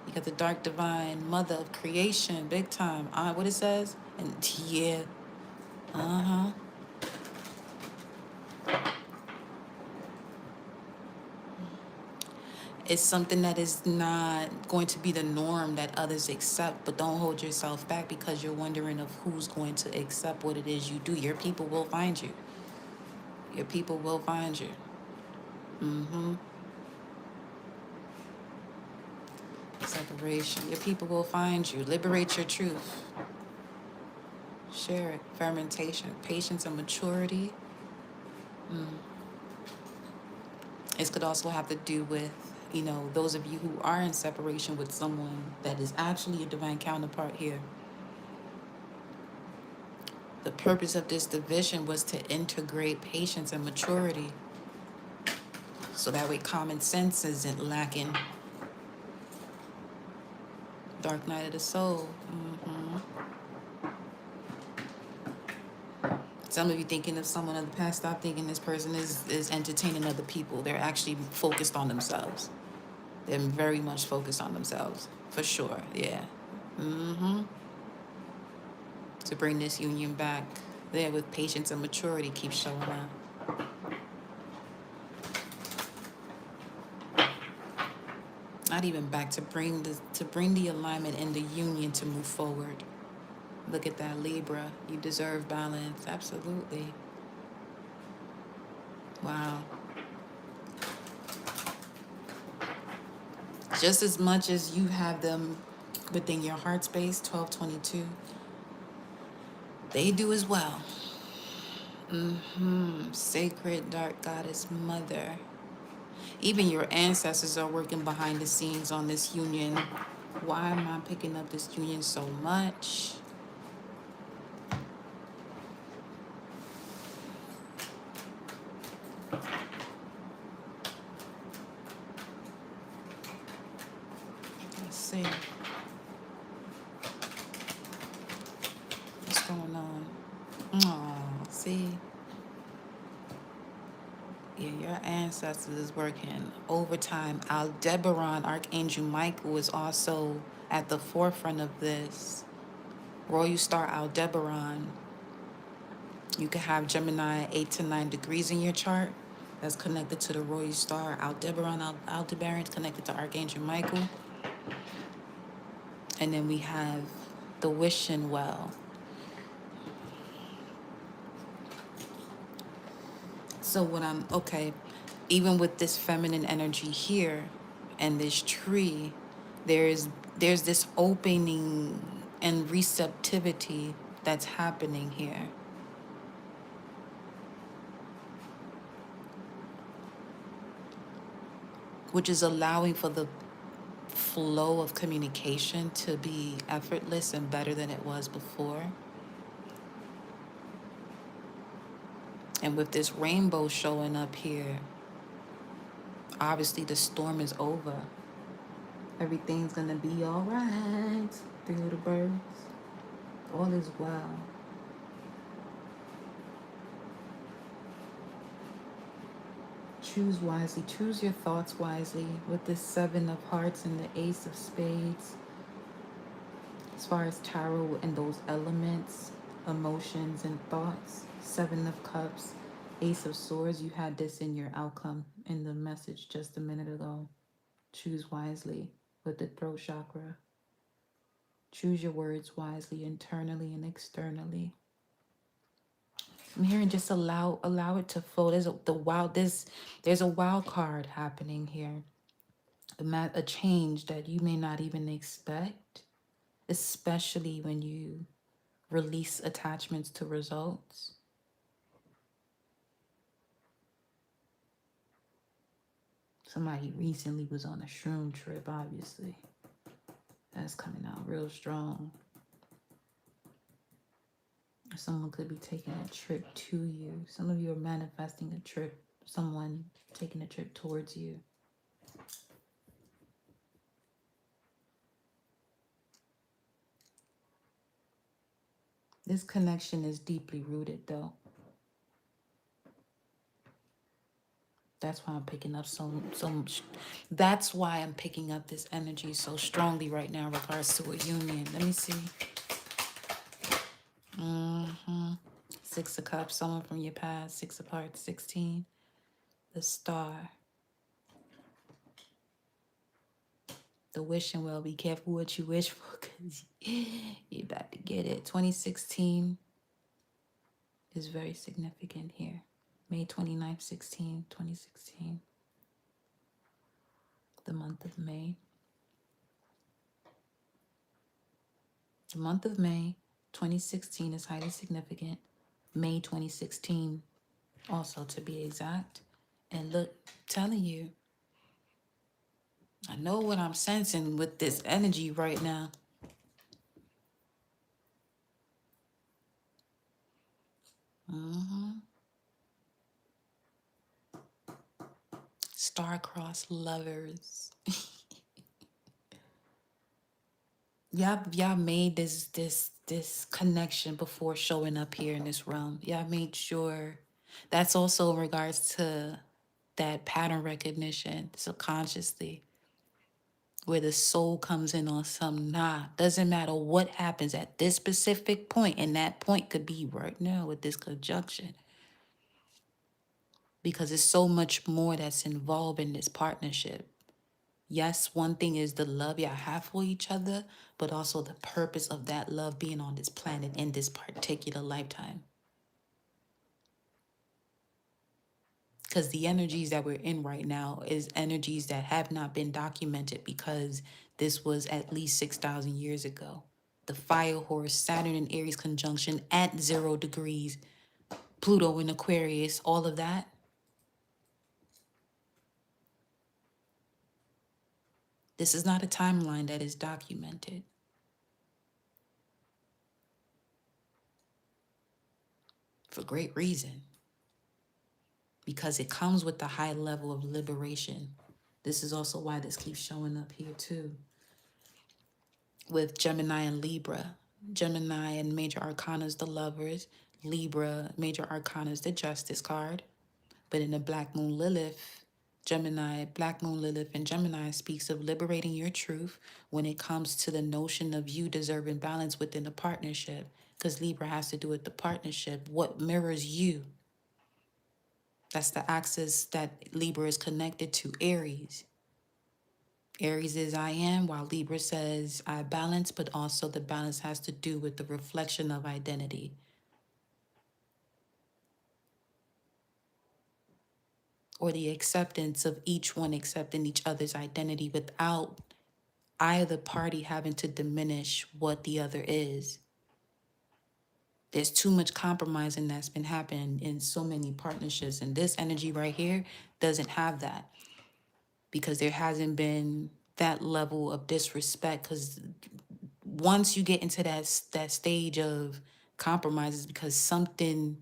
S1: You got the dark divine mother of creation, big time. What it says? And yeah. It's something that is not going to be the norm that others accept, but don't hold yourself back because you're wondering of who's going to accept what it is you do. Your people will find you. Your people will find you. Separation. Your people will find you. Liberate your truth. Share it. Fermentation. Patience and maturity. This could also have to do with, those of you who are in separation with someone that is actually a divine counterpart here. The purpose of this division was to integrate patience and maturity. So that way common sense isn't lacking. Dark night of the soul. Some of you thinking of someone of the past, stop thinking this person is entertaining other people. They're actually focused on themselves. They're very much focused on themselves. For sure, yeah. To bring this union back. There with patience and maturity keeps showing up. Not even back, to bring the alignment and the union to move forward. Look at that, Libra. You deserve balance. Absolutely. Wow. Just as much as you have them within your heart space, 1222, they do as well. Sacred dark goddess mother. Even your ancestors are working behind the scenes on this union. Why am I picking up this union so much? Let's see. What's going on? Oh, see? Yeah, your ancestors is working overtime. Aldebaran, Archangel Michael, is also at the forefront of this. Royal Star Aldebaran. You could have Gemini 8 to 9 degrees in your chart. That's connected to the Royal Star. Aldebaran is connected to Archangel Michael. And then we have the wishing well. So even with this feminine energy here and this tree, there's this opening and receptivity that's happening here. Which is allowing for the flow of communication to be effortless and better than it was before. And with this rainbow showing up here, obviously the storm is over. Everything's gonna be all right through the birds. All is well. Choose wisely. Choose your thoughts wisely with the 7 of hearts and the Ace of spades. As far as tarot and those elements, emotions and thoughts, 7 of cups, Ace of swords, you had this in your outcome in the message just a minute ago. Choose wisely with the throat chakra. Choose your words wisely, internally and externally. I'm hearing just allow it to flow. There's a wild card happening here. A change that you may not even expect, especially when you release attachments to results. Somebody recently was on a shroom trip, obviously. That's coming out real strong. Someone could be taking a trip to you. Some of you are manifesting a trip, someone taking a trip towards you. This connection is deeply rooted, though. That's why I'm picking up so much. That's why I'm picking up this energy so strongly right now in regards to a union. Let me see. 6 of cups, someone from your past. 6 of hearts, 16. The star. The wishing well. Be careful what you wish for, because you're about to get it. 2016 is very significant here. May 29th, 2016. The month of May. The month of May 2016 is highly significant. May 2016 also, to be exact. And look, telling you, I know what I'm sensing with this energy right now. Star-crossed lovers. Y'all made this connection before showing up here in this realm. Y'all made sure. That's also in regards to that pattern recognition subconsciously, where the soul comes in on some doesn't matter what happens at this specific point, and that point could be right now with this conjunction, because it's so much more that's involved in this partnership. Yes, one thing is the love y'all have for each other, but also the purpose of that love being on this planet in this particular lifetime. Because the energies that we're in right now is energies that have not been documented, because this was at least 6,000 years ago. The fire horse, Saturn and Aries conjunction at 0 degrees, Pluto in Aquarius, all of that. This is not a timeline that is documented. For great reason. Because it comes with the high level of liberation. This is also why this keeps showing up here too. With Gemini and Libra. Gemini and major arcana is the lovers. Libra, major arcana is the justice card. But in the Black Moon Lilith, Gemini, Black Moon Lilith and Gemini speaks of liberating your truth when it comes to the notion of you deserving balance within a partnership. Because Libra has to do with the partnership. What mirrors you? That's the axis that Libra is connected to, Aries. Aries is I am, while Libra says I balance, but also the balance has to do with the reflection of identity. Or the acceptance of each one accepting each other's identity without either party having to diminish what the other is. There's too much compromising that's been happening in so many partnerships, and this energy right here doesn't have that, because there hasn't been that level of disrespect. Because once you get into that stage of compromises, because something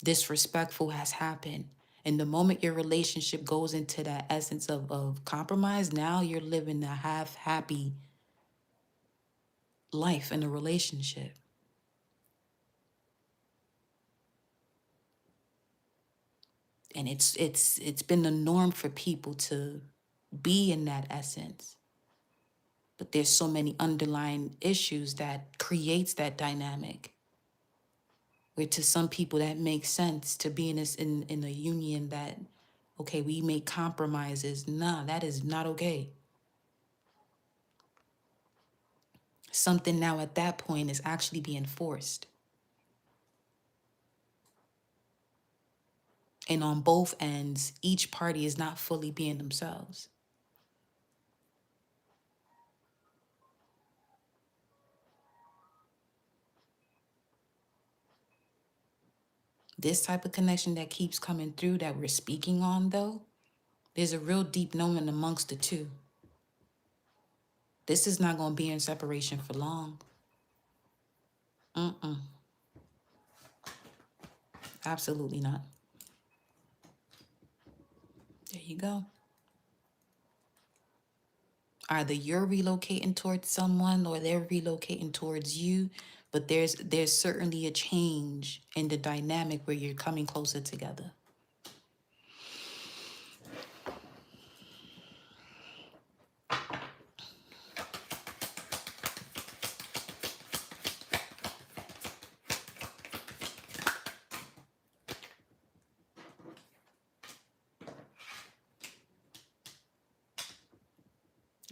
S1: disrespectful has happened, and the moment your relationship goes into that essence of compromise, now you're living a half happy life in a relationship. And it's been the norm for people to be in that essence. But there's so many underlying issues that creates that dynamic, where to some people that makes sense to be in this in a union that, okay, we make compromises. Nah, that is not okay. Something now at that point is actually being forced. And on both ends, each party is not fully being themselves. This type of connection that keeps coming through that we're speaking on, though, there's a real deep knowing amongst the two. This is not going to be in separation for long. Absolutely not. There you go. Either you're relocating towards someone or they're relocating towards you, but there's certainly a change in the dynamic where you're coming closer together.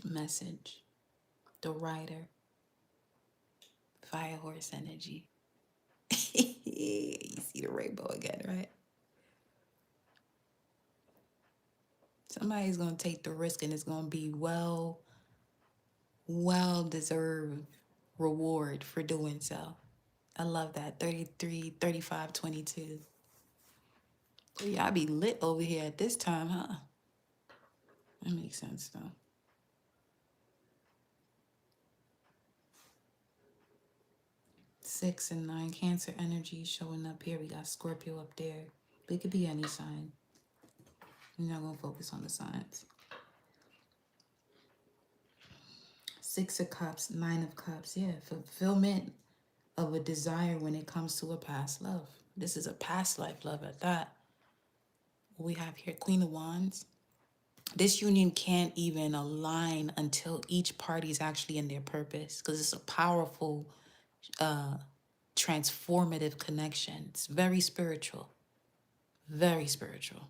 S1: Message. The rider. Fire horse energy. You see the rainbow again, right? Somebody's going to take the risk, and it's going to be well deserved reward for doing so. I love that. 33, 35, 22. Y'all be lit over here at this time, huh? That makes sense, though. 6 and 9, Cancer energy showing up here. We got Scorpio up there. But it could be any sign. We're not going to focus on the signs. Six of Cups, Nine of Cups. Yeah, fulfillment of a desire when it comes to a past love. This is a past life love at that. We have here Queen of Wands. This union can't even align until each party is actually in their purpose, because it's a powerful, transformative connection. It's very spiritual. Very spiritual.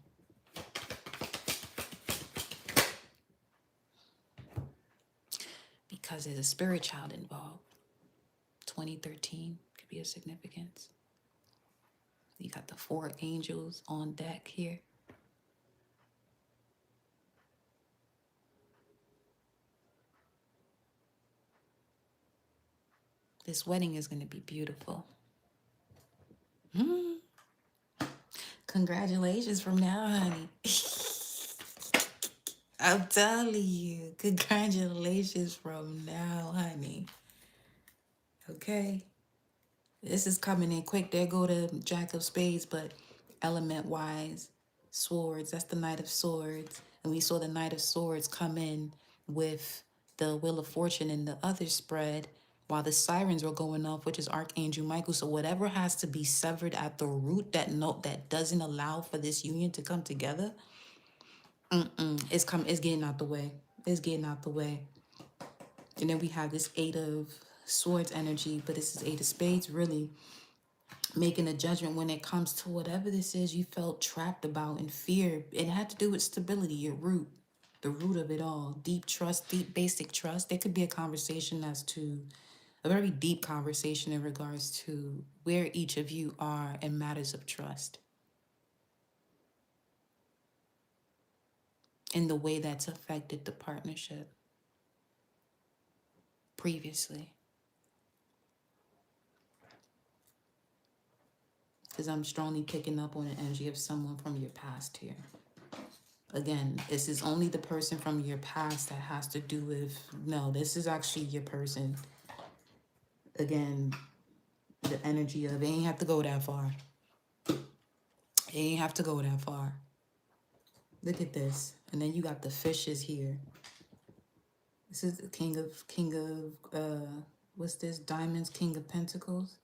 S1: Because there's a spirit child involved. 2013 could be of significance. You got the 4 angels on deck here. This wedding is going to be beautiful. Congratulations from now, honey. I'm telling you, congratulations from now, honey. Okay? This is coming in quick. There go the Jack of Spades, but element-wise, swords. That's the Knight of Swords. And we saw the Knight of Swords come in with the Wheel of Fortune in the other spread while the sirens were going off, which is Archangel Michael. So whatever has to be severed at the root, that doesn't allow for this union to come together, it's getting out the way. It's getting out the way. And then we have this 8 of Swords energy, but this is 8 of Spades, really making a judgment when it comes to whatever this is you felt trapped about in fear. It had to do with stability, your root, the root of it all. Deep trust, deep basic trust. There could be a conversation as to a very deep conversation in regards to where each of you are in matters of trust, in the way that's affected the partnership previously. Because I'm strongly picking up on the energy of someone from your past here. Again, this is only the person from your past that has to do with, no, this is actually your person. Again, the energy of it ain't have to go that far. It ain't have to go that far. Look at this. And then you got the fishes here. This is the king of, what's this? Diamonds, King of Pentacles.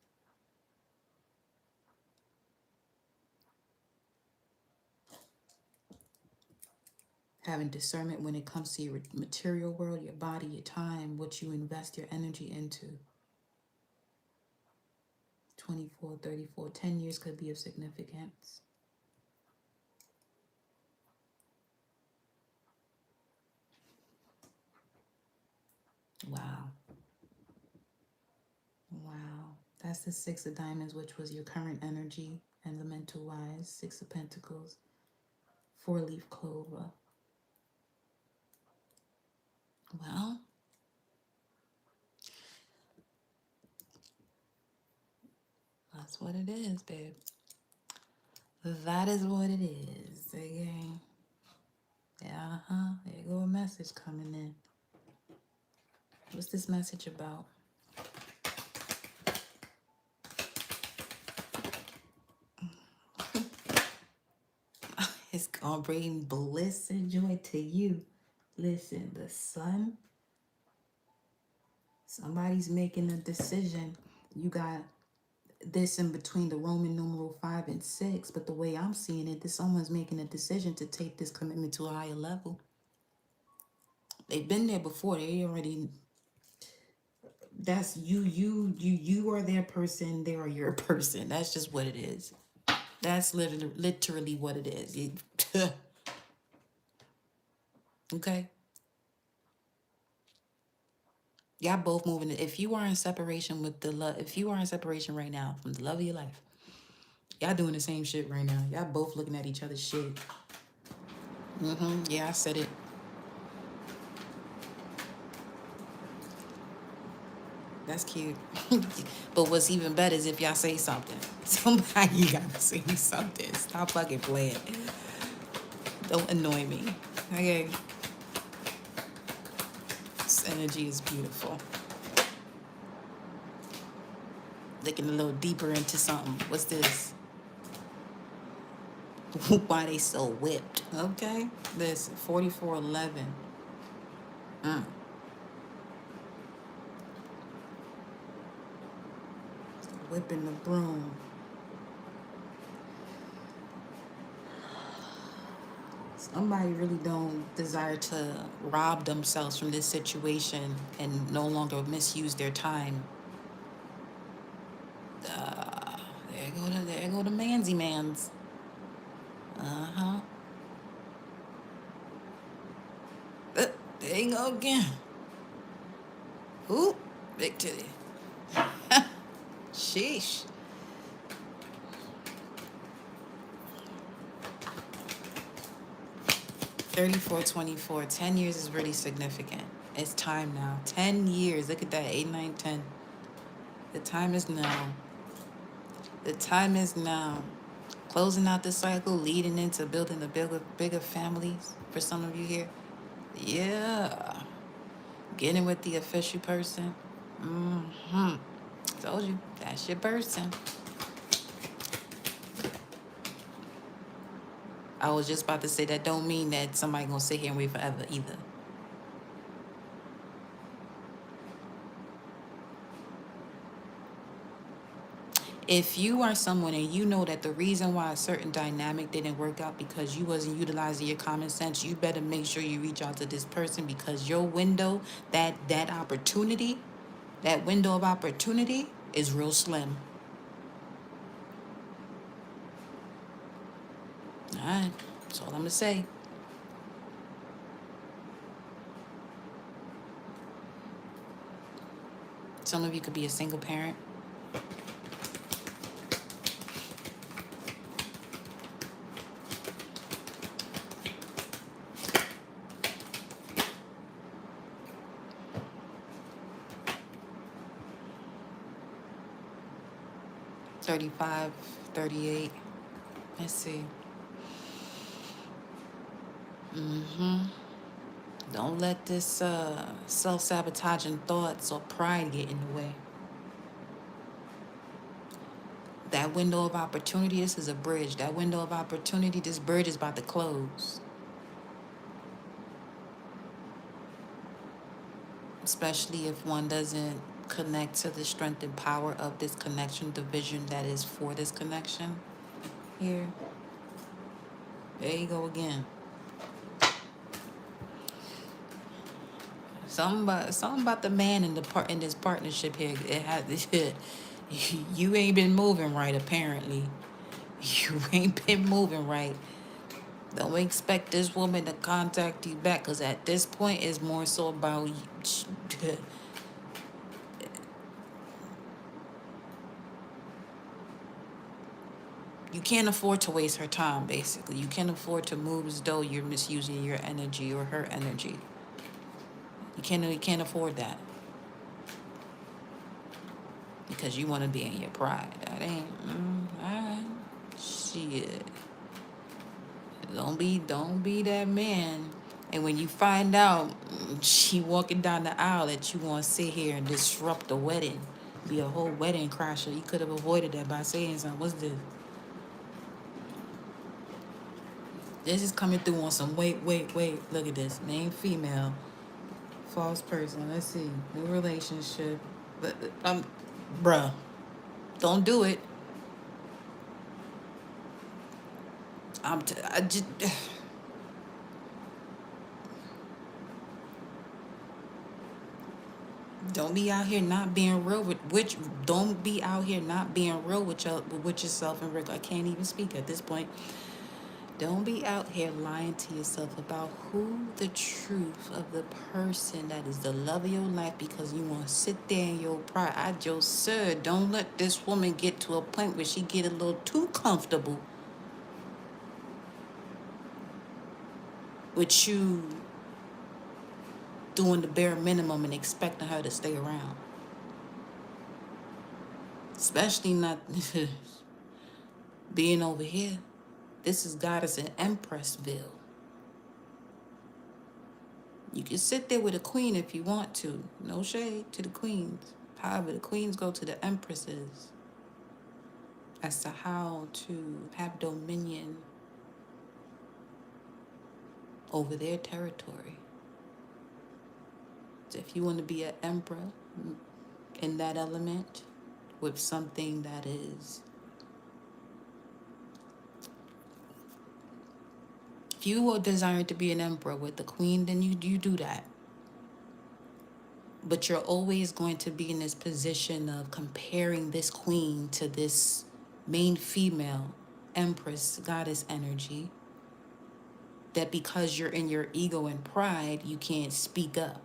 S1: Having discernment when it comes to your material world, your body, your time, what you invest your energy into. 24, 34, 10 years could be of significance. Wow. Wow. That's the 6 of Diamonds, which was your current energy, elemental wise. 6 of Pentacles. 4-leaf clover. Well, that's what it is, babe. That is what it is. Okay. Yeah, there you go, a message coming in. What's this message about? It's gonna bring bliss and joy to you. Listen, the sun, somebody's making a decision. You got this in between the Roman numeral 5 and 6, but the way I'm seeing it, someone's making a decision to take this commitment to a higher level. They've been there before. They already, that's you are their person. They are your person. That's just what it is. That's literally what it is. Okay. Y'all both moving. If you are in separation with the love, if you are in separation right now from the love of your life, y'all doing the same shit right now. Y'all both looking at each other's shit. Yeah, I said it. That's cute. But what's even better is if y'all say something. Somebody gotta say something. Stop fucking playing. Don't annoy me. Okay. This energy is beautiful. Looking a little deeper into something. What's this? Why they so whipped? Okay, this 4411. Mm. Whipping the broom. Somebody really don't desire to rob themselves from this situation and no longer misuse their time. There go the mansy mans. Uh-huh. There you go again. Ooh, big titty. Sheesh. 3424. 10 years is really significant. It's time now. 10 years. Look at that. 8, 9, 10. The time is now. The time is now. Closing out the cycle, leading into building the bigger families for some of you here. Yeah. Getting with the official person. Mm-hmm. Told you. That's your person. I was just about to say that don't mean that somebody gonna sit here and wait forever either. If you are someone and you know that the reason why a certain dynamic didn't work out because you wasn't utilizing your common sense, you better make sure you reach out to this person because your window, that opportunity, that window of opportunity is real slim. All right, that's all I'm gonna say. Some of you could be a single parent. 35, 38. Let's see. Don't let this self-sabotaging thoughts or pride get in the way. That window of opportunity, this is a bridge. That window of opportunity, this bridge is about to close. Especially if one doesn't connect to the strength and power of this connection, the vision that is for this connection. Here. There you go again. Something about the man in this partnership here. It had you ain't been moving right apparently. You ain't been moving right. Don't expect this woman to contact you back because at this point it's more so about you can't afford to waste her time. Basically, you can't afford to move as though you're misusing your energy or her energy. You can't afford that because you want to be in your pride. That ain't all right. Shit. Don't be that man. And when you find out she walking down the aisle that you want to sit here and disrupt the wedding, be a whole wedding crasher, you could have avoided that by saying something. What's this? This is coming through on some wait. Look at this. Name female. False person. Let's see. New relationship. But bruh, don't do it. I just don't be out here not being real with which. Don't be out here not being real with yourself and Rick. I can't even speak at this point. Don't be out here lying to yourself about who the truth of the person that is the love of your life because you want to sit there in your pride. I just said, don't let this woman get to a point where she get a little too comfortable with you doing the bare minimum and expecting her to stay around. Especially not being over here. This is Goddess in Empressville. You can sit there with a queen if you want to. No shade to the queens. However, the queens go to the empresses as to how to have dominion over their territory. So if you want to be an emperor in that element with something that is, if you are desiring to be an emperor with the queen, then you do that. But you're always going to be in this position of comparing this queen to this main female empress goddess energy, that because you're in your ego and pride, you can't speak up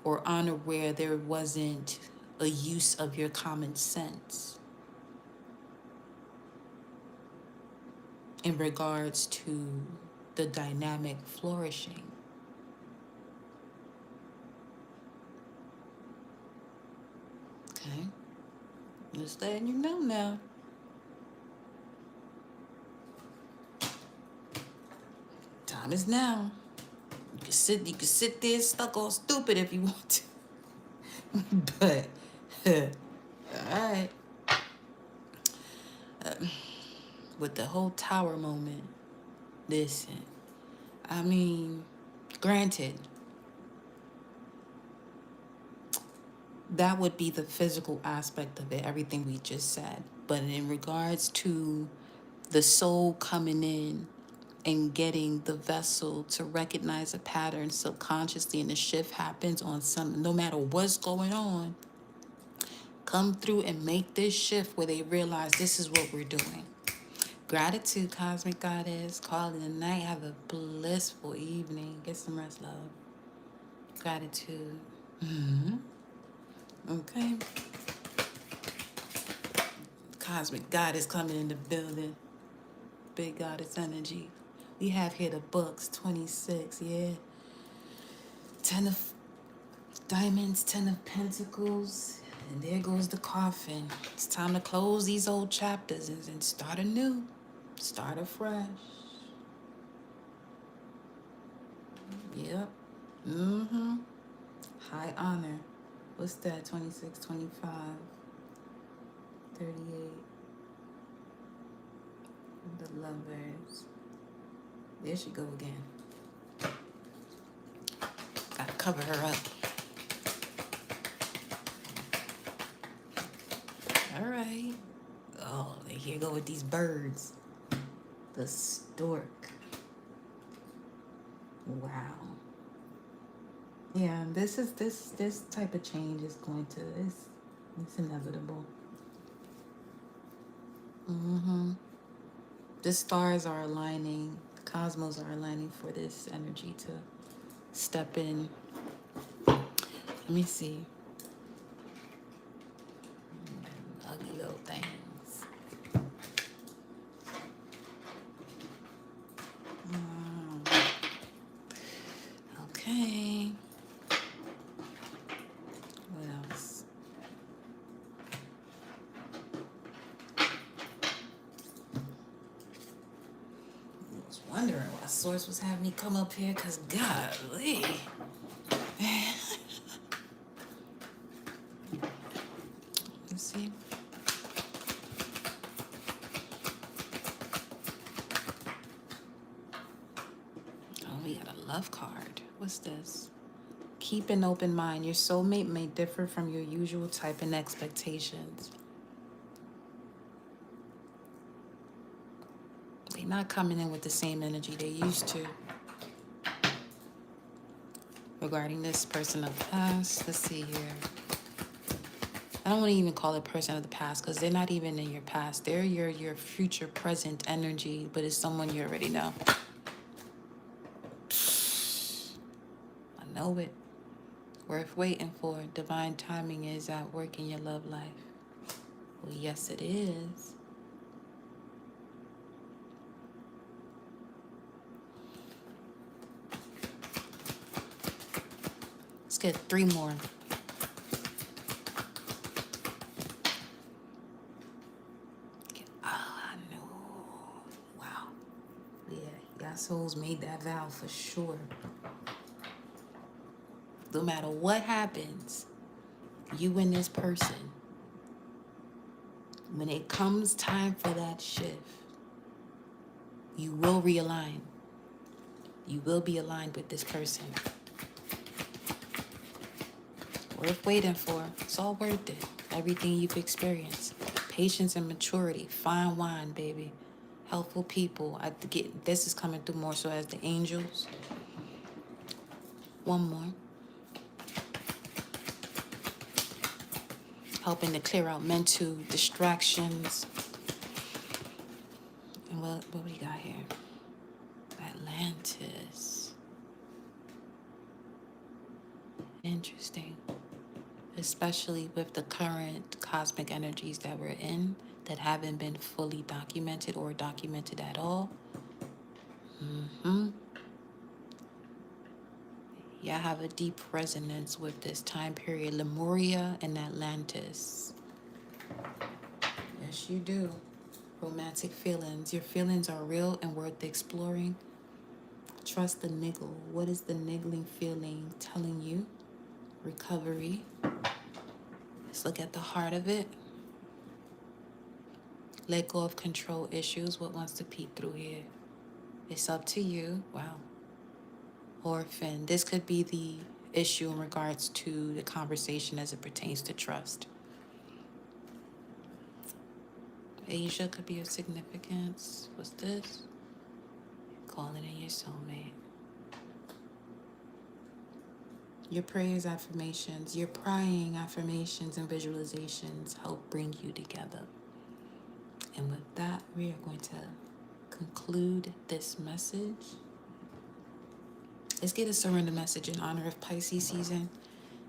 S1: or honor where there wasn't a use of your common sense in regards to the dynamic flourishing. Okay? Just letting you know now. Time is now. You can sit there stuck all stupid if you want to. But alright. With the whole tower moment, listen. I mean, granted, that would be the physical aspect of it, everything we just said. But in regards to the soul coming in and getting the vessel to recognize a pattern subconsciously, and the shift happens on some, no matter what's going on, come through and make this shift where they realize this is what we're doing. Gratitude, Cosmic Goddess. Call it a night. Have a blissful evening. Get some rest, love. Gratitude. Okay. Cosmic Goddess coming in the building. Big Goddess energy. We have here the books, 26, yeah. 10 of diamonds, 10 of pentacles, and there goes the coffin. It's time to close these old chapters and start anew, start afresh. Yep. High honor. What's that? 26, 25, 38. The Lovers. There she go again. Gotta cover her up. All right. Oh, here go with these birds. The stork. Wow. Yeah, this type of change is going to, it's inevitable. The stars are aligning, the cosmos are aligning for this energy to step in. Let me see. Ugly little things. Okay. What else? I was wondering why Source was having me come up here, because golly. Let's see. Oh, we got a love card. What's this? Keep an open mind. Your soulmate may differ from your usual type and expectations. They're not coming in with the same energy they used to. Regarding this person of the past, let's see here. I don't want to even call it person of the past, because they're not even in your past. They're your future present energy, but it's someone you already know. I know it. Worth waiting for. Divine timing is at work in your love life. Well, yes, it is. Let's get 3 more. I know. Wow. Yeah, y'all souls made that vow for sure. No matter what happens, you and this person, when it comes time for that shift, You will realign. You will be aligned with this person. Worth waiting for. It's all worth it. Everything you've experienced. Patience and maturity. Fine wine, baby. Helpful people. This is coming through more so as the angels. One more. Helping to clear out mental distractions. And what we got here? Atlantis. Interesting. Especially with the current cosmic energies that we're in that haven't been fully documented or documented at all. Yeah, I have a deep resonance with this time period, Lemuria and Atlantis. Yes, you do. Romantic feelings. Your feelings are real and worth exploring. Trust the niggle. What is the niggling feeling telling you? Recovery. Let's look at the heart of it. Let go of control issues. What wants to peek through here? It's up to you. Wow. Orphan. This could be the issue in regards to the conversation as it pertains to trust. Asia could be of significance. What's this? Calling in your soulmate. Your prayers, affirmations, your praying affirmations and visualizations help bring you together. And with that, we are going to conclude this message. Let's get a surrender message in honor of Pisces season.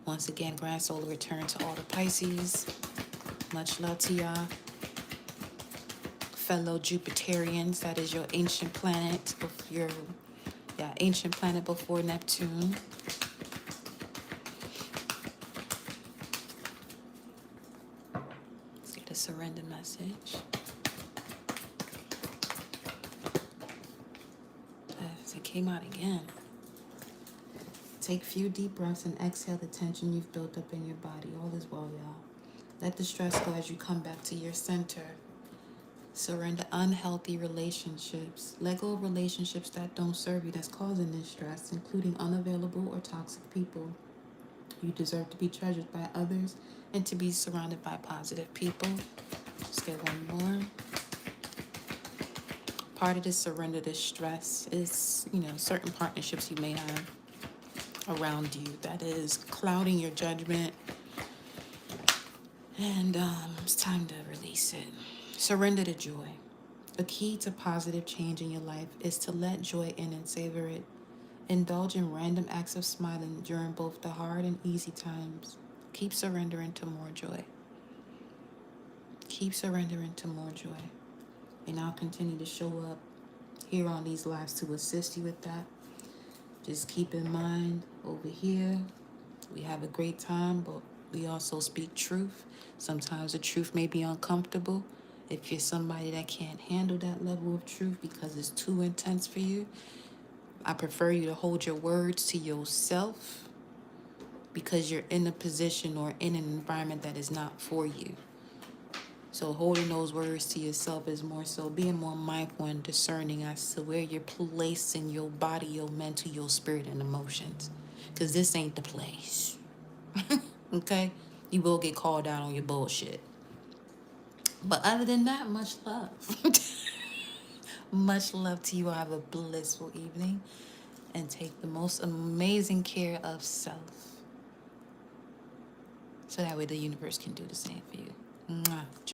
S1: Once again, grand solar return to all the Pisces. Much love to y'all. Fellow Jupiterians, that is your ancient planet, ancient planet before Neptune. Let's get a surrender message. It came out again. Take a few deep breaths and exhale the tension you've built up in your body. All is well, y'all. Let the stress go as you come back to your center. Surrender unhealthy relationships. Let go of relationships that don't serve you, that's causing this stress, including unavailable or toxic people. You deserve to be treasured by others and to be surrounded by positive people. Let's get one more. Part of this surrender to stress is, certain partnerships you may have around you that is clouding your judgment. And it's time to release it. Surrender to joy. The key to positive change in your life is to let joy in and savor it. Indulge in random acts of smiling during both the hard and easy times. Keep surrendering to more joy. Keep surrendering to more joy. And I'll continue to show up here on these lives to assist you with that. Just keep in mind, over here, we have a great time, but we also speak truth. Sometimes the truth may be uncomfortable. If you're somebody that can't handle that level of truth because it's too intense for you, I prefer you to hold your words to yourself because you're in a position or in an environment that is not for you. So holding those words to yourself is more so being more mindful and discerning as to where you're placing your body, your mental, your spirit, and emotions. Because this ain't the place. Okay? You will get called out on your bullshit. But other than that, much love. Much love to you. Have a blissful evening. And take the most amazing care of self. So that way the universe can do the same for you. Mwah.